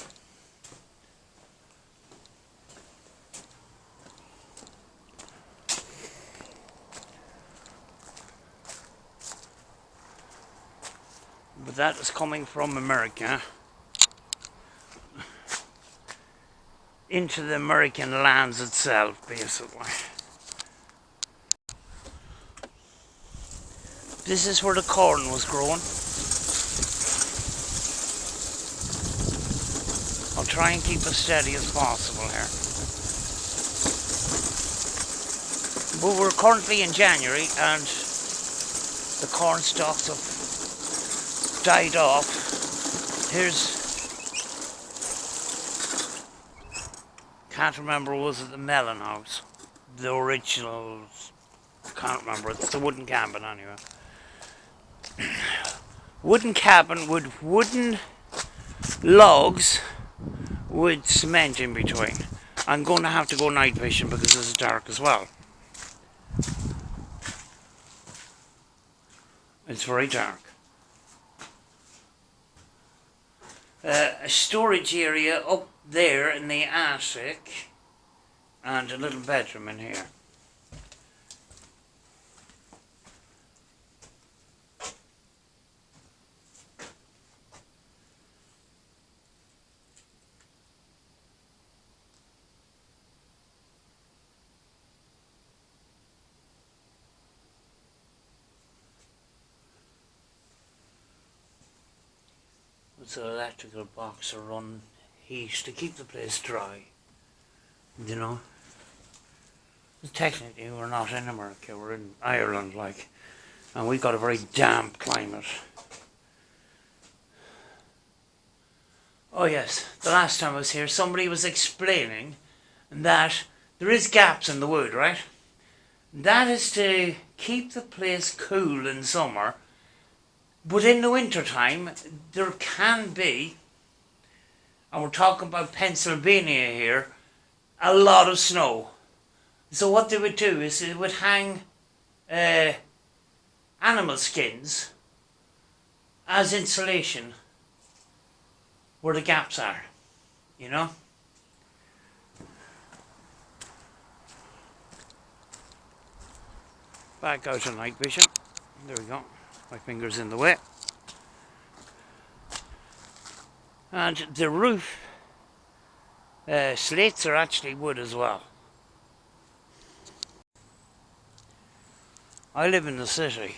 But that is coming from America into the American lands itself, basically. This is where the corn was growing. try and keep as steady as possible here. But we're currently in January and the corn stalks have died off. Can't remember, was it the Melon House? The original, can't remember, it's the wooden cabin anyway. Wooden cabin with wooden logs with cement in between. I'm going to have to go night fishing because it's dark as well. It's very dark. A storage area up there in the attic and a little bedroom in here. It's an electrical box to run heat to keep the place dry, you know. Technically we're not in America, we're in Ireland, like, and we've got a very damp climate. Oh yes, the last time I was here somebody was explaining that there is gaps in the wood, right? That is to keep the place cool in summer. But in the winter time, there can be, and we're talking about Pennsylvania here, a lot of snow. So what they would do is they would hang animal skins as insulation where the gaps are, you know? Back out of night vision. There we go. My finger's in the way. And the roof slates are actually wood as well. I live in the city.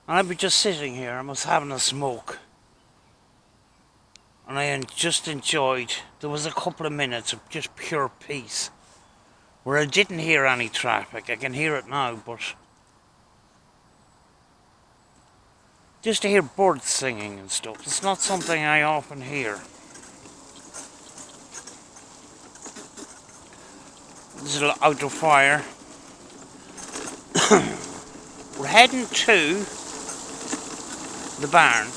And I'd be just sitting here, I was having a smoke. And I just enjoyed, there was a couple of minutes of just pure peace. Where I didn't hear any traffic. I can hear it now, but just to hear birds singing and stuff, it's not something I often hear. There's a little outdoor fire. We're heading to the barn.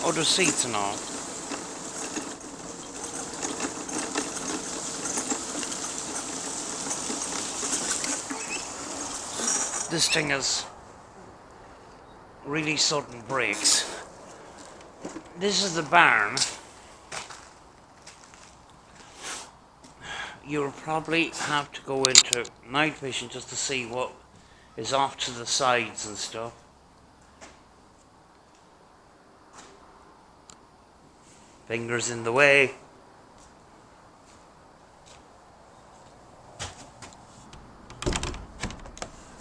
Oh, there's seats and all. This thing is really sudden brakes. This is the barn. You'll probably have to go into night vision just to see what is off to the sides and stuff. Fingers in the way.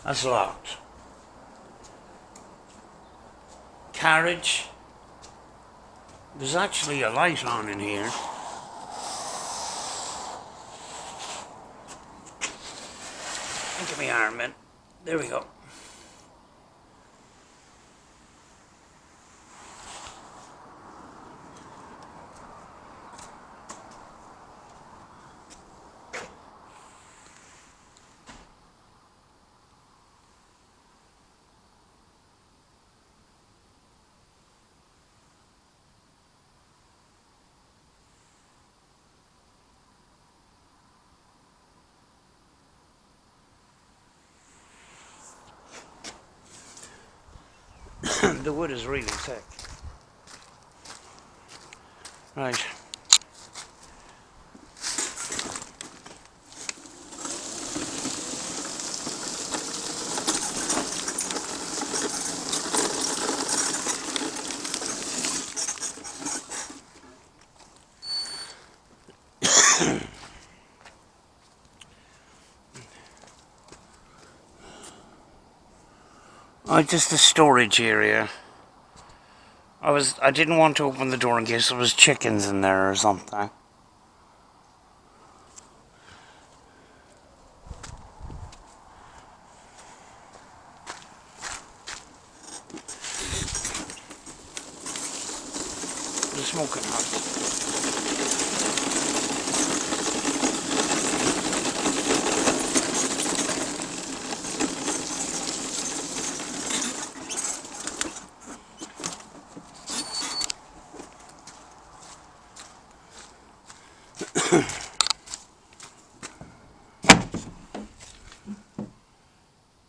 That's locked. Carriage. There's actually a light on in here. Get my arm in. There we go. The wood is really thick. Right. Oh, just the storage area. I didn't want to open the door in case there was chickens in there or something. The smoking house.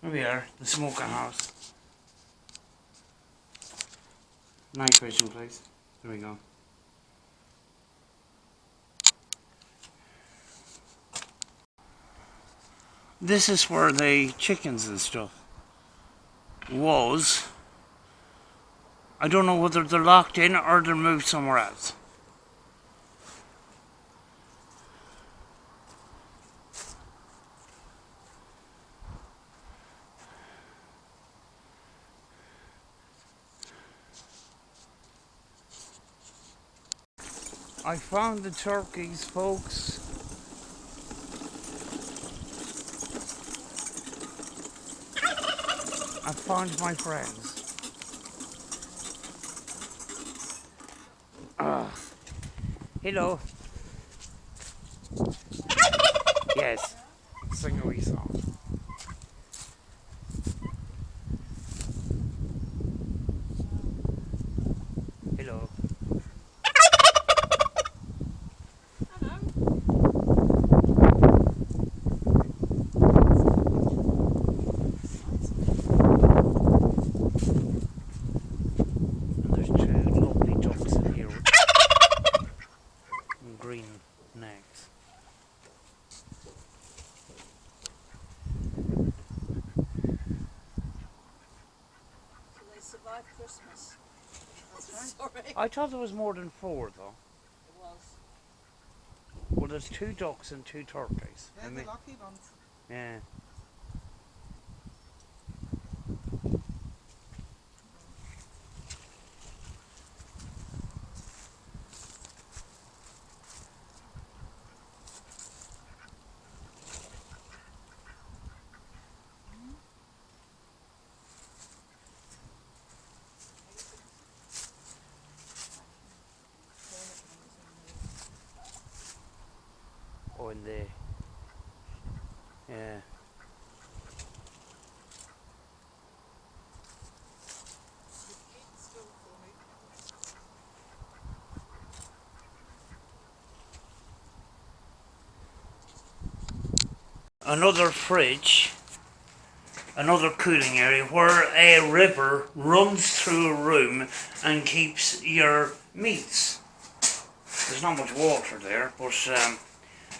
Here we are, the smoking house. Night vision, please. There we go. This is where the chickens and stuff was. I don't know whether they're locked in or they're moved somewhere else. I found the turkeys, folks. I found my friends. Hello. Yes. Sing a wee song. Hello. Christmas. Sorry. I thought there was more than 4 though. It was. Well, there's 2 ducks and 2 turkeys. They're the lucky ones. Yeah. Oh, in there. Yeah. Another fridge, another cooling area where a river runs through a room and keeps your meats. There's not much water there, but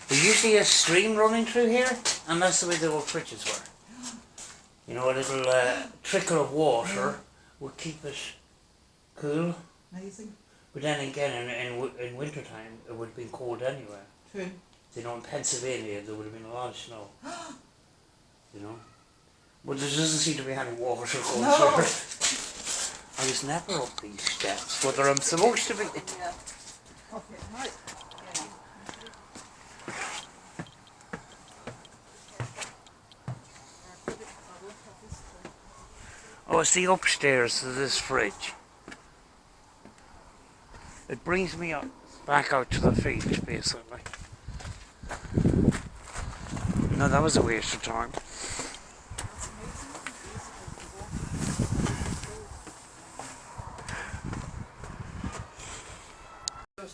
there's usually a stream running through here, and that's the way the old fridges were. You know, a little trickle of water would keep it cool. Amazing. But then again, in winter time, it would have been cold anyway. True. You know, in Pennsylvania, there would have been a lot of snow. You know? But there doesn't seem to be any water going through. I was never up these steps, whether I'm supposed to be. Yeah. Okay, right. Oh, it's the upstairs to this fridge. It brings me up, back out to the field, basically. No, that was a waste of time.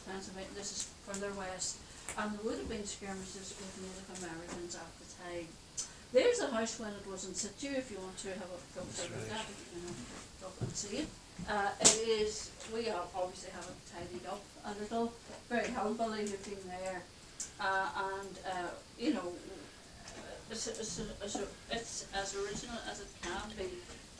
Pennsylvania, this is further west, and there would have been skirmishes with Native Americans at the time. There's a house when it was in situ, if you want to have a go through with that, you know, go and see it. We obviously have it tidied up a little, very hillbilly looking there, you know, it's as original as it can be.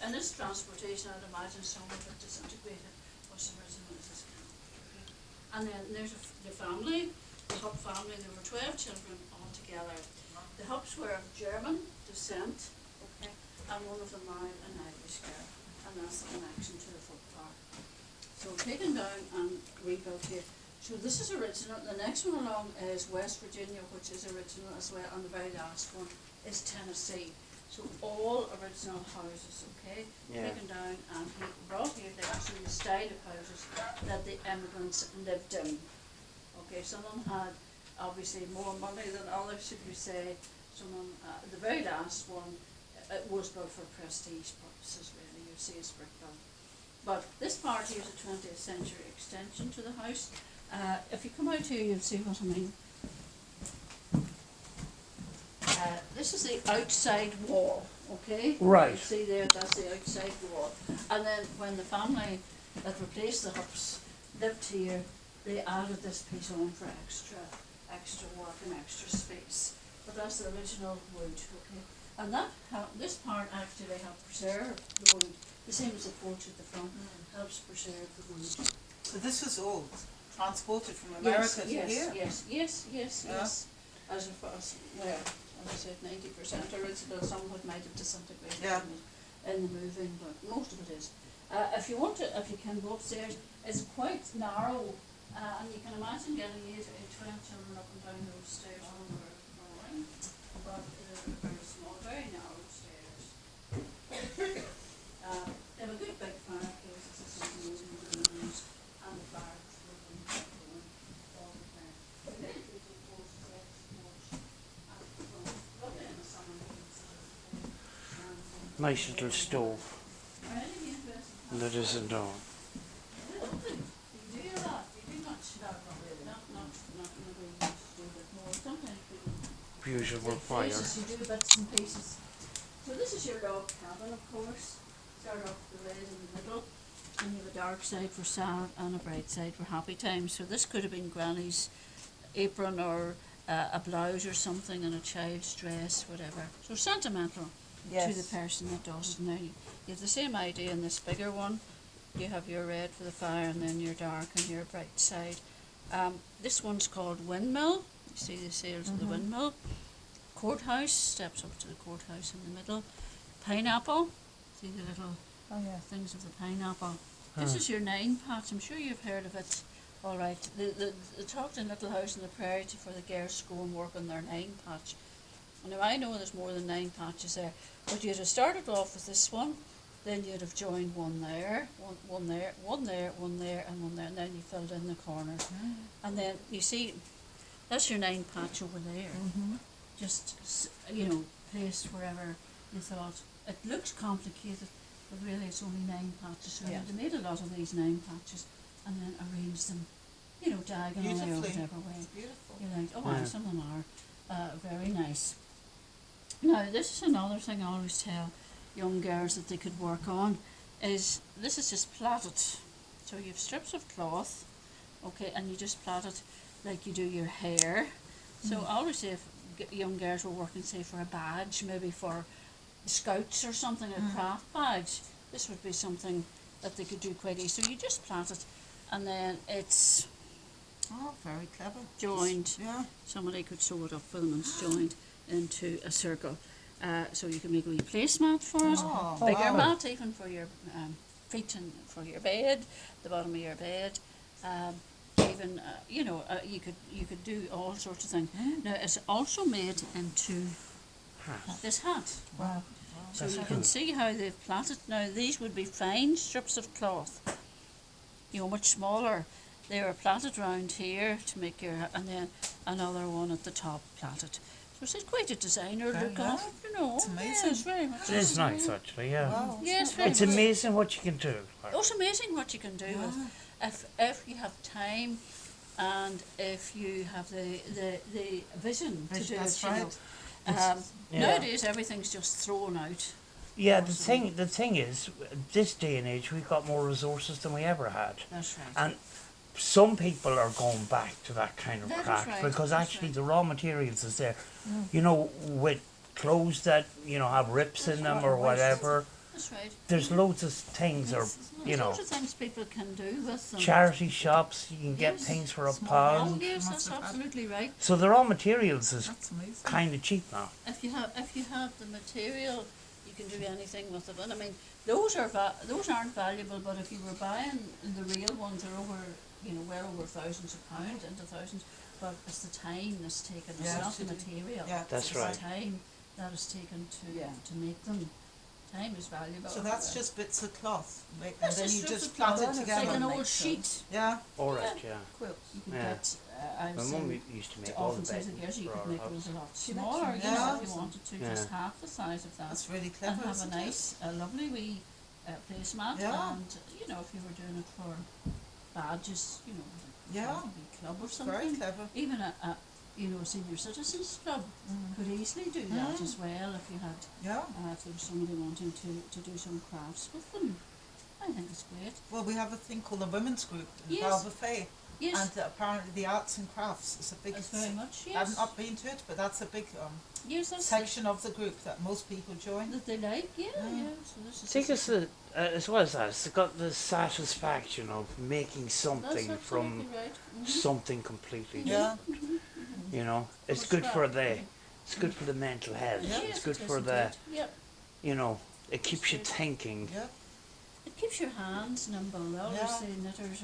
And this transportation, I'd imagine some of it disintegrated was as original as it can be. And then there's the family, the Hupp family. There were 12 children all together. The Hupps were of German descent, okay, and one of them married an Irish girl, and that's the connection to the folk park. So taken down and rebuilt here. So this is original. The next one along is West Virginia, which is original as well, and the very last one is Tennessee. So all original houses, okay, taken down and he brought here the actually the style of houses that the immigrants lived in. Okay, some of them had obviously more money than others, should we say. Someone, the very last one, it was built for prestige purposes, really. You see it's brick built. But this part here is a 20th century extension to the house. If you come out here, you'll see what I mean. This is the outside wall, okay? Right. You see there, that's the outside wall. And then when the family that replaced the huts lived here, they added this piece on for extra work and extra space. But that's the original wood, okay? And that this part actually helped preserve the wood, the same as the porch at the front, helps preserve the wood. So this was all transported from America to here? Yes. As well, as I said, 90% original, some of it might have disintegrated in the moving, but most of it is. If you can go upstairs, it's quite narrow, and you can imagine getting 8 children up and down those stairs on the morning, but they're very small, very narrow stairs. They have a good big fireplace, as I said, in the rooms, and the fire was working all the time. Very good porch, lovely in the summer. Nice little stove. That isn't on. You do a lot. You do much. Not in the way you used to do, but more. Sometimes people Beautiful take fire. pieces, you do bits and pieces. So this is your log cabin, of course. Start off the red in the middle, and you have a dark side for sad and a bright side for happy times. So this could have been Granny's apron or a blouse or something, and a child's dress, whatever. So sentimental to the person that does it. Now you have the same idea in this bigger one. You have your red for the fire, and then your dark and your bright side. This one's called Windmill. You see the sails of the windmill. Courthouse, steps up to the courthouse in the middle. Pineapple, see the little things of the pineapple. This is your 9 patch. I'm sure you've heard of it. All right, the Talkton little house in the prairie for the girls to go and work on their 9 patch. Now I know there's more than 9 patches there, but you'd have started off with this one, then you'd have joined one there, one there, one there, one there, and one there, and then you filled in the corners. And then you see, that's your 9 patch over there. Just, placed wherever you thought. It looks complicated, but really it's only 9 patches. So they made a lot of these 9 patches and then arranged them, diagonally or whatever way. Beautiful. You're like, oh, some of them are very nice. Now, this is another thing I always tell young girls that they could work on, is this is just plaited. So you have strips of cloth, okay, and you just plait it like you do your hair. So I always say if young girls were working, say, for a badge, maybe for scouts or something, a craft badge, this would be something that they could do quite easy. So you just plait it, and then it's very clever. Joined. Yeah. Somebody could sew it up for them and it's joined into a circle. So you can make a wee placemat for it, bigger mat even for your feet and for your bed, the bottom of your bed. Even you could do all sorts of things. Now it's also made into this hat. Wow. So you can see how they've plaited. Now these would be fine strips of cloth, much smaller. They were plaited round here to make your, and then another one at the top plaited. So it's quite a designer look on it, It's amazing. Yeah, it's very much. It is nice, actually, yeah. Wow. Yes, very It's much. amazing what you can do. It's amazing what you can do if you have time, and if you have the vision to do That's it. right. Nowadays everything's just thrown out. Yeah, the thing is, this day and age, we've got more resources than we ever had. That's right. And some people are going back to that kind of That's craft right, because that's actually right. the raw materials is there. With clothes that, have rips in them or whatever. That's right. There's loads of things, or, There's lots of things people can do with them. charity shops, you can get Yes. things for £1. Oh yes, Must that's have had- absolutely right. So the raw materials is That's amazing. kind of cheap now. If you have the material, you can do anything with them. And I mean, those aren't valuable, but if you were buying the real ones, they're over, well over thousands of pounds, into thousands. But it's the time that's taken, it's Yeah, not to the do- material. yeah, That's It's right. the time that is taken Yeah. to make them. Time is valuable. So that's just bits of cloth, and That's then you strips just of plait cloth. it It's together. like an Make old them. sheet. Yeah, Alright, yeah. Quilt. You could Yeah. get, I've My mum seen, used to to make all the often says bedding it gives you for could our make house. those a lot She makes smaller, them, yeah. if you wanted to, just Yeah. half the size of that. that's really And clever. have a isn't it? nice, lovely wee placemat. Yeah. And, if you were doing it for badges, Yeah. a wee club or It's something. very clever. Even a senior citizens club could easily do that as well if you had, Yeah. if there was somebody wanting to do some crafts with them. I think it's great. Well, we have a thing called a women's group in Yes. Balbafay, Yes, and apparently the arts and crafts is a big. that's very much, I've yes. not been to it, but that's a big Yes, that's section of the group that most people join. that they like, yeah. Mm. So this is I think it's as well as that, it's got the satisfaction of making that's something from absolutely right. something completely Yeah. different. It's Or good for scrap. it's good for the mental health. Yeah. It's Yes, good it is for the, indeed. Yep. it keeps you thinking. Yeah. It keeps your hands nimble. They always Yeah. say knitters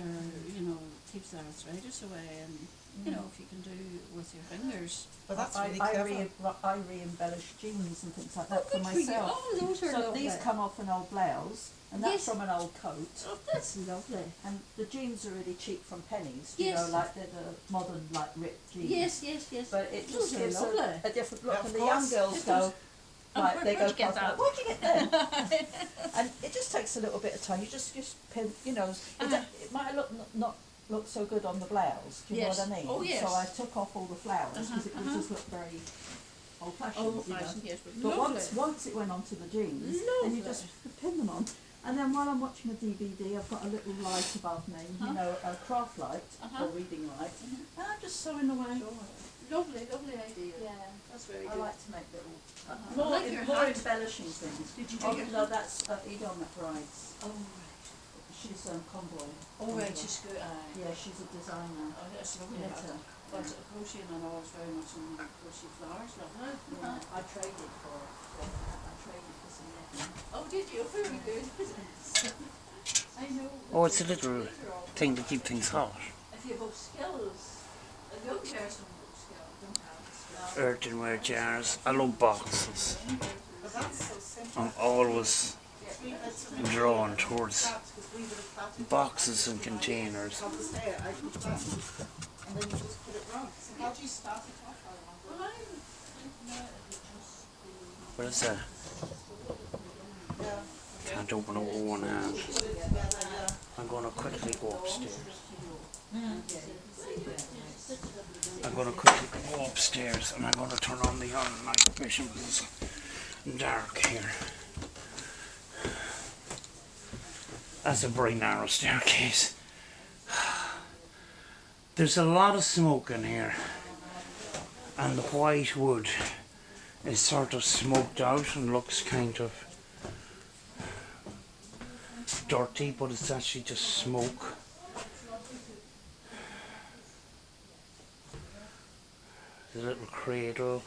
keeps the arthritis away, and if you can do with your fingers. But that's I, really I, clever. I re-embellish jeans and things like that for good for you. myself. Oh, those are So lovely. these come off an old blouse, and that's Yes. from an old coat. Oh, that's lovely. And the jeans are really cheap from pennies, Yes. like they're the modern, like ripped jeans. Yes. But it Those just are gives lovely. a different look, Yeah, of and the course. young girls It go, does. like they Where'd go you get past, that? where'd you get them? And it just takes a little bit of time. You just pin, it might not look so good on the blouse. Do you Yes. know what I mean? Oh, yes. So I took off all the flowers because it would uh-huh. just look very old-fashioned. Old you know. fashioned, yes, but But lovely. once it went onto the jeans, and Lovely. you just pin them on. And then while I'm watching a DVD, I've got a little light above me, a craft light Uh-huh. or reading light, and I'm just sewing away. Lovely idea. Yeah, That's very I good. like to make little Uh-huh. more, Like your more hat. embellishing things. Did you do Oh your no, that's Edon McBride's. Oh, right. She's convoy. Oh, right, she's good. Yeah, she's a designer. Oh, that's lovely. Knitter. But crochet and all is very much in crochet flowers, lovely. Yeah, I traded for some knitting. Oh, did you? Very good. I know. Oh, it's a little thing to keep things hot. If you have skills, a young person with skills don't have skills. Earthenware jars. I love boxes. But that's so simple. I'm always 3 bits of drawn towards scraps, 'cause we would have plaited boxes and containers. on the stair, I put that, and then you just put it round. So how do you start it off? I Well, wonder? I think now it would just be... What is that? Yeah. Can't open it with one hand. Put it together, yeah. I'm going to quickly go upstairs. I'm going to quickly go upstairs and I'm going to turn on the night vision because it's dark here. That's a very narrow staircase. There's a lot of smoke in here and the white wood is sort of smoked out and looks kind of dirty, but it's actually just smoke. There's a little cradle.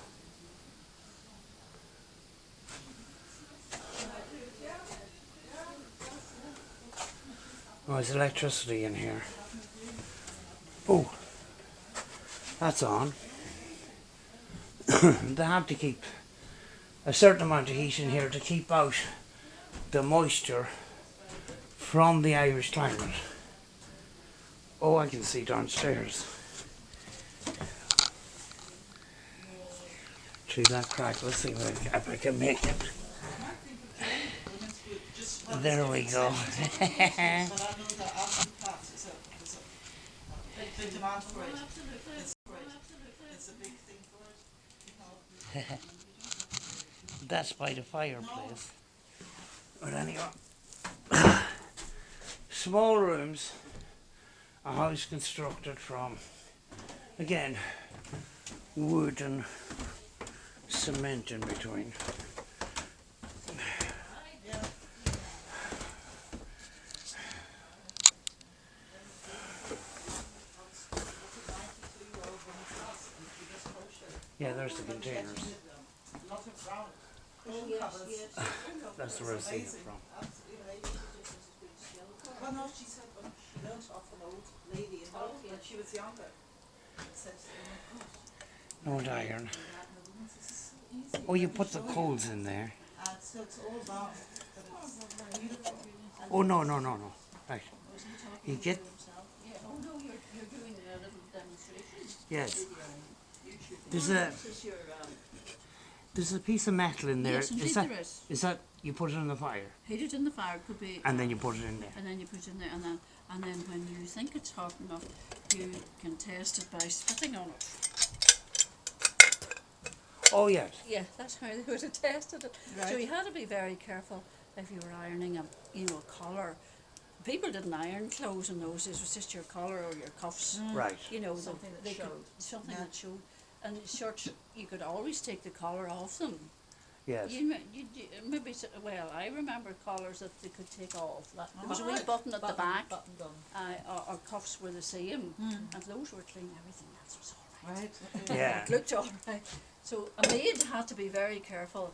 Oh, there's electricity in here. Oh, that's on. They have to keep a certain amount of heat in here to keep out the moisture from the Irish climate. Oh, I can see downstairs. Through that crack, let's see if I can make it. There we go. But I know that after class is a big demand for it. It's a big thing for it. That's by the fireplace. But anyway, small rooms, a house constructed from, again, wood and cement in between. Yeah, there's the containers. Not of brown. cushion yes, covers. yes. That's where I see it Amazing. from. Absolutely amazing. Well, no, she said when she learned off an old lady in Oh, when yes. she was younger. Said, oh my gosh. Old iron. This is so easy. Oh, you I can put the show you. coals in there. And so it's all round, but it's beautiful. Oh, no. Right. You get, Yeah, oh no, you're doing a little demonstration. yes. There's a piece of metal in there. Yes, indeed there is. Is that, you put it in the fire? Heat it in the fire, could be. And then you put it in there? And then you put it in there, and then when you think it's hot enough, you can test it by spitting on it. Oh, yes. Yeah, that's how they would have tested it. So Right. you had to be very careful if you were ironing a collar. People didn't iron clothes in those days. It was just your collar or your cuffs. Right. Something that they could- showed. something Yeah. that showed. And shirts, you could always take the collar off them. Yes. Well, I remember collars that they could take off. There was a wee Right. button at the back, Button done. or cuffs were the same, and those were clean. Everything else was all right. Right. Yeah. It looked all right. So a maid had to be very careful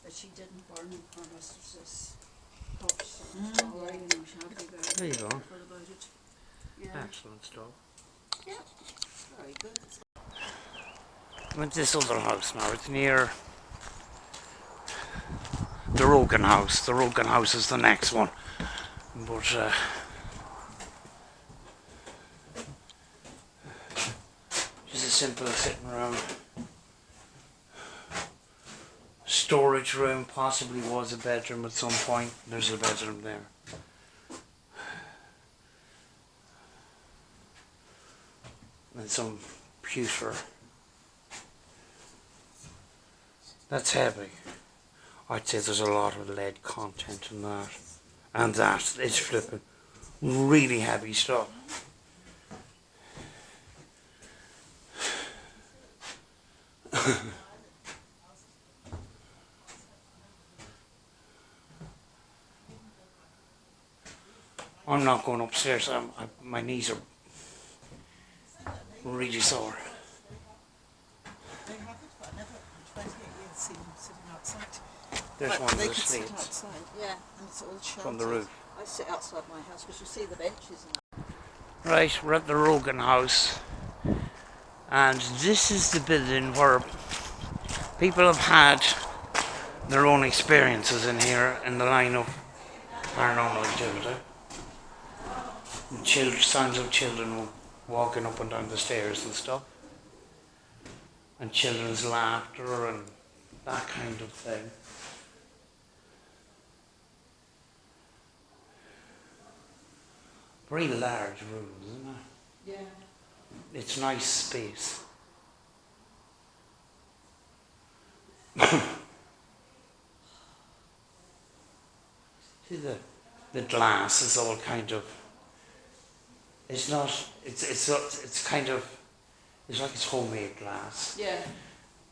that she didn't burn her mistress's cuffs or collar. She had to be very There you go. careful about it. Yeah. Excellent stuff. Yeah. Very good. Went to this other house now. It's near the Rogan house. The Rogan house is the next one. But just a simple sitting room. Storage room, possibly was a bedroom at some point. There's a bedroom there. And some pewter. That's heavy. I'd say there's a lot of lead content in that. And that. It's flipping really heavy stuff. I'm not going upstairs. My knees are really sore. They have it, but I never in 28 years seen them sitting outside. There's But one of they the could sit slates outside, yeah, and it's all sheltered. from the roof. I sit outside my house because you see the benches and that. Right, we're at the Rogan house. And this is the building where people have had their own experiences in here in the line of paranormal activity. And sounds of children walking up and down the stairs and stuff. And children's laughter and that kind of thing. Very large rooms, isn't it? Yeah. It's nice space. See the glass is all kind of. It's not. It's kind of. It's like it's homemade glass. Yeah.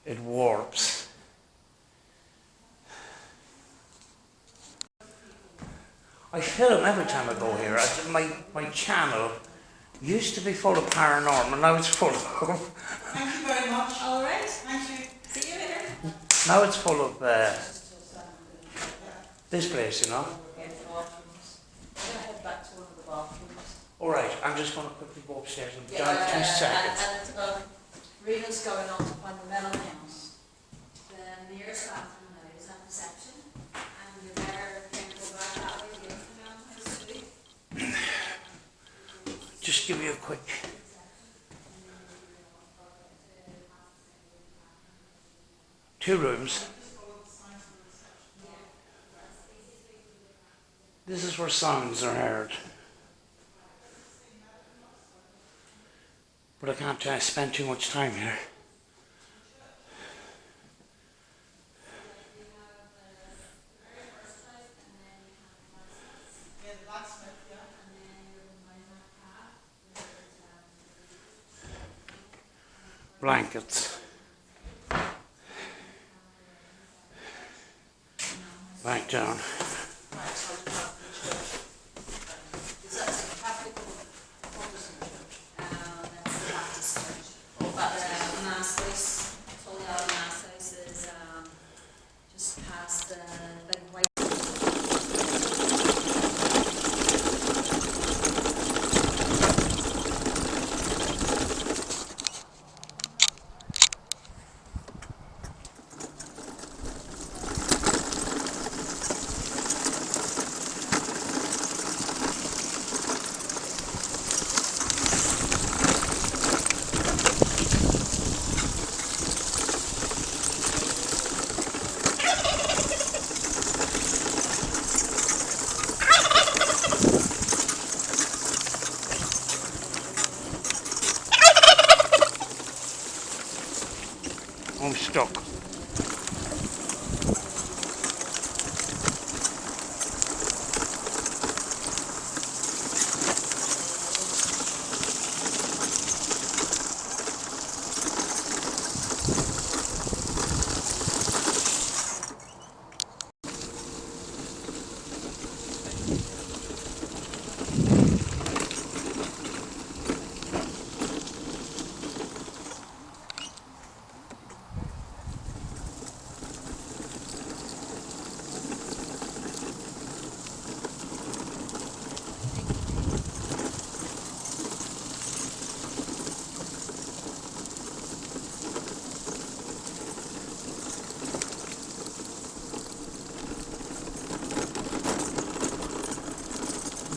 It warps. I film every time I go here. My channel used to be full of paranormal. Now it's full of. Thank you very much. All right. Thank you. See you later. Now it's full of this place, you know. Yeah, bathrooms. I'm going to head back to one of the bathrooms. All right, I'm just going to quickly go upstairs and be down in 2 seconds. And Rena's going on to find the melon house. The nearest bathroom now is at reception, and you're there, can go back that way to get to the house too. Just give me a quick. Two rooms. This is where songs are heard. But I can't spend too much time here. Blankets. Back down. That's the Baptist church. But the Mass house, Holy All Mass house is just past stuck.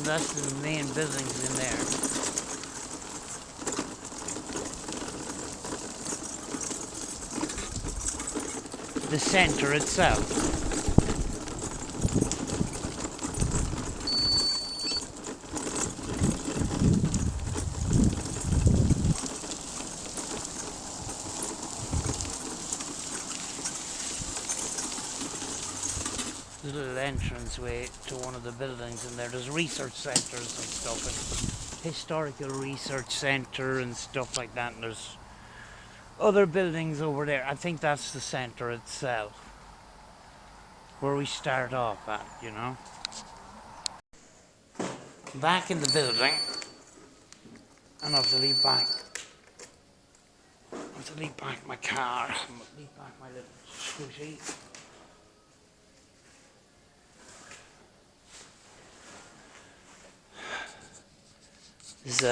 That's the main buildings in there. The centre itself. Little entranceway to one of the buildings in there. There's research centres and stuff, and historical research centre and stuff like that, and there's other buildings over there. I think that's the centre itself, where we start off at, you know. Back in the building, and I have to leave back. I have to leave back my car, leave back my little scooty. This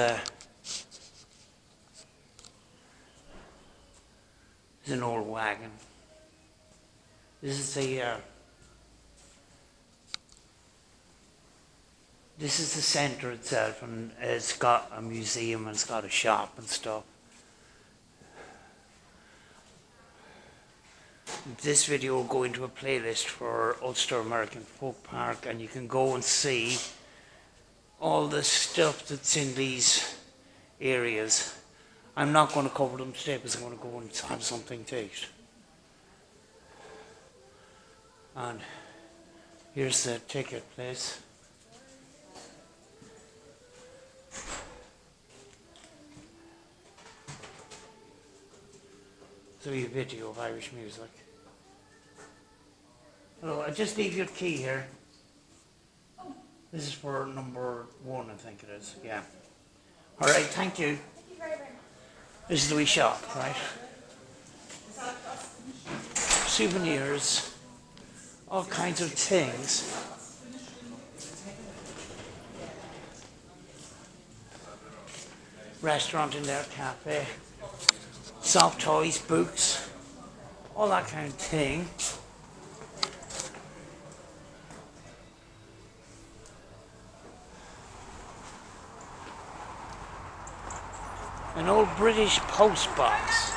is an old wagon. This is the centre itself, and it's got a museum and it's got a shop and stuff. This video will go into a playlist for Ulster American Folk Park, and you can go and see all the stuff that's in these areas. I'm not going to cover them today because I'm going to go and have something to eat. And here's the ticket place. So a video of Irish music. Hello, I just leave your key here. This is for number 1, I think it is. Yeah. All right, thank you. Thank you very, very much. This is the wee shop, right? Souvenirs, all kinds of things. Restaurant in there, cafe, soft toys, books, all that kind of thing. An old British post box.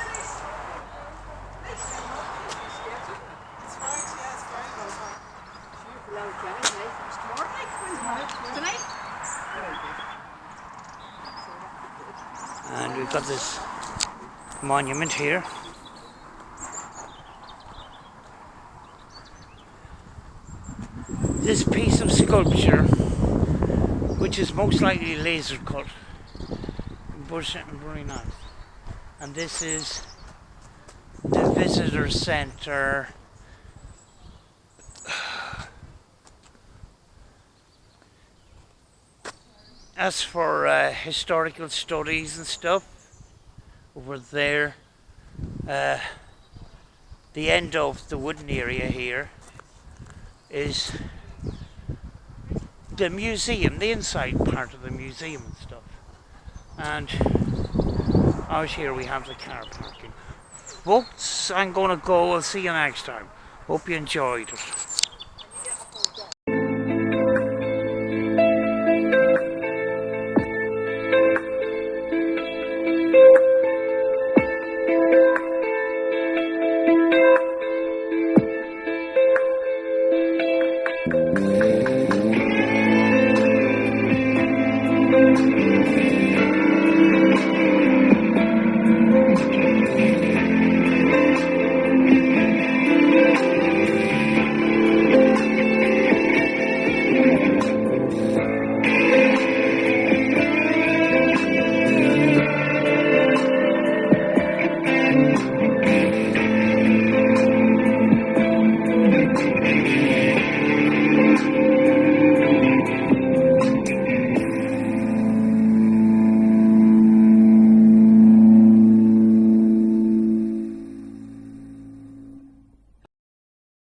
And we've got this monument here. This piece of sculpture, which is most likely laser cut, very nice. And this is the visitor centre. As for historical studies and stuff, over there, the end of the wooden area here is the museum, the inside part of the museum and stuff. And out here we have the car parking. Folks, I'm going to go. I'll see you next time. Hope you enjoyed it.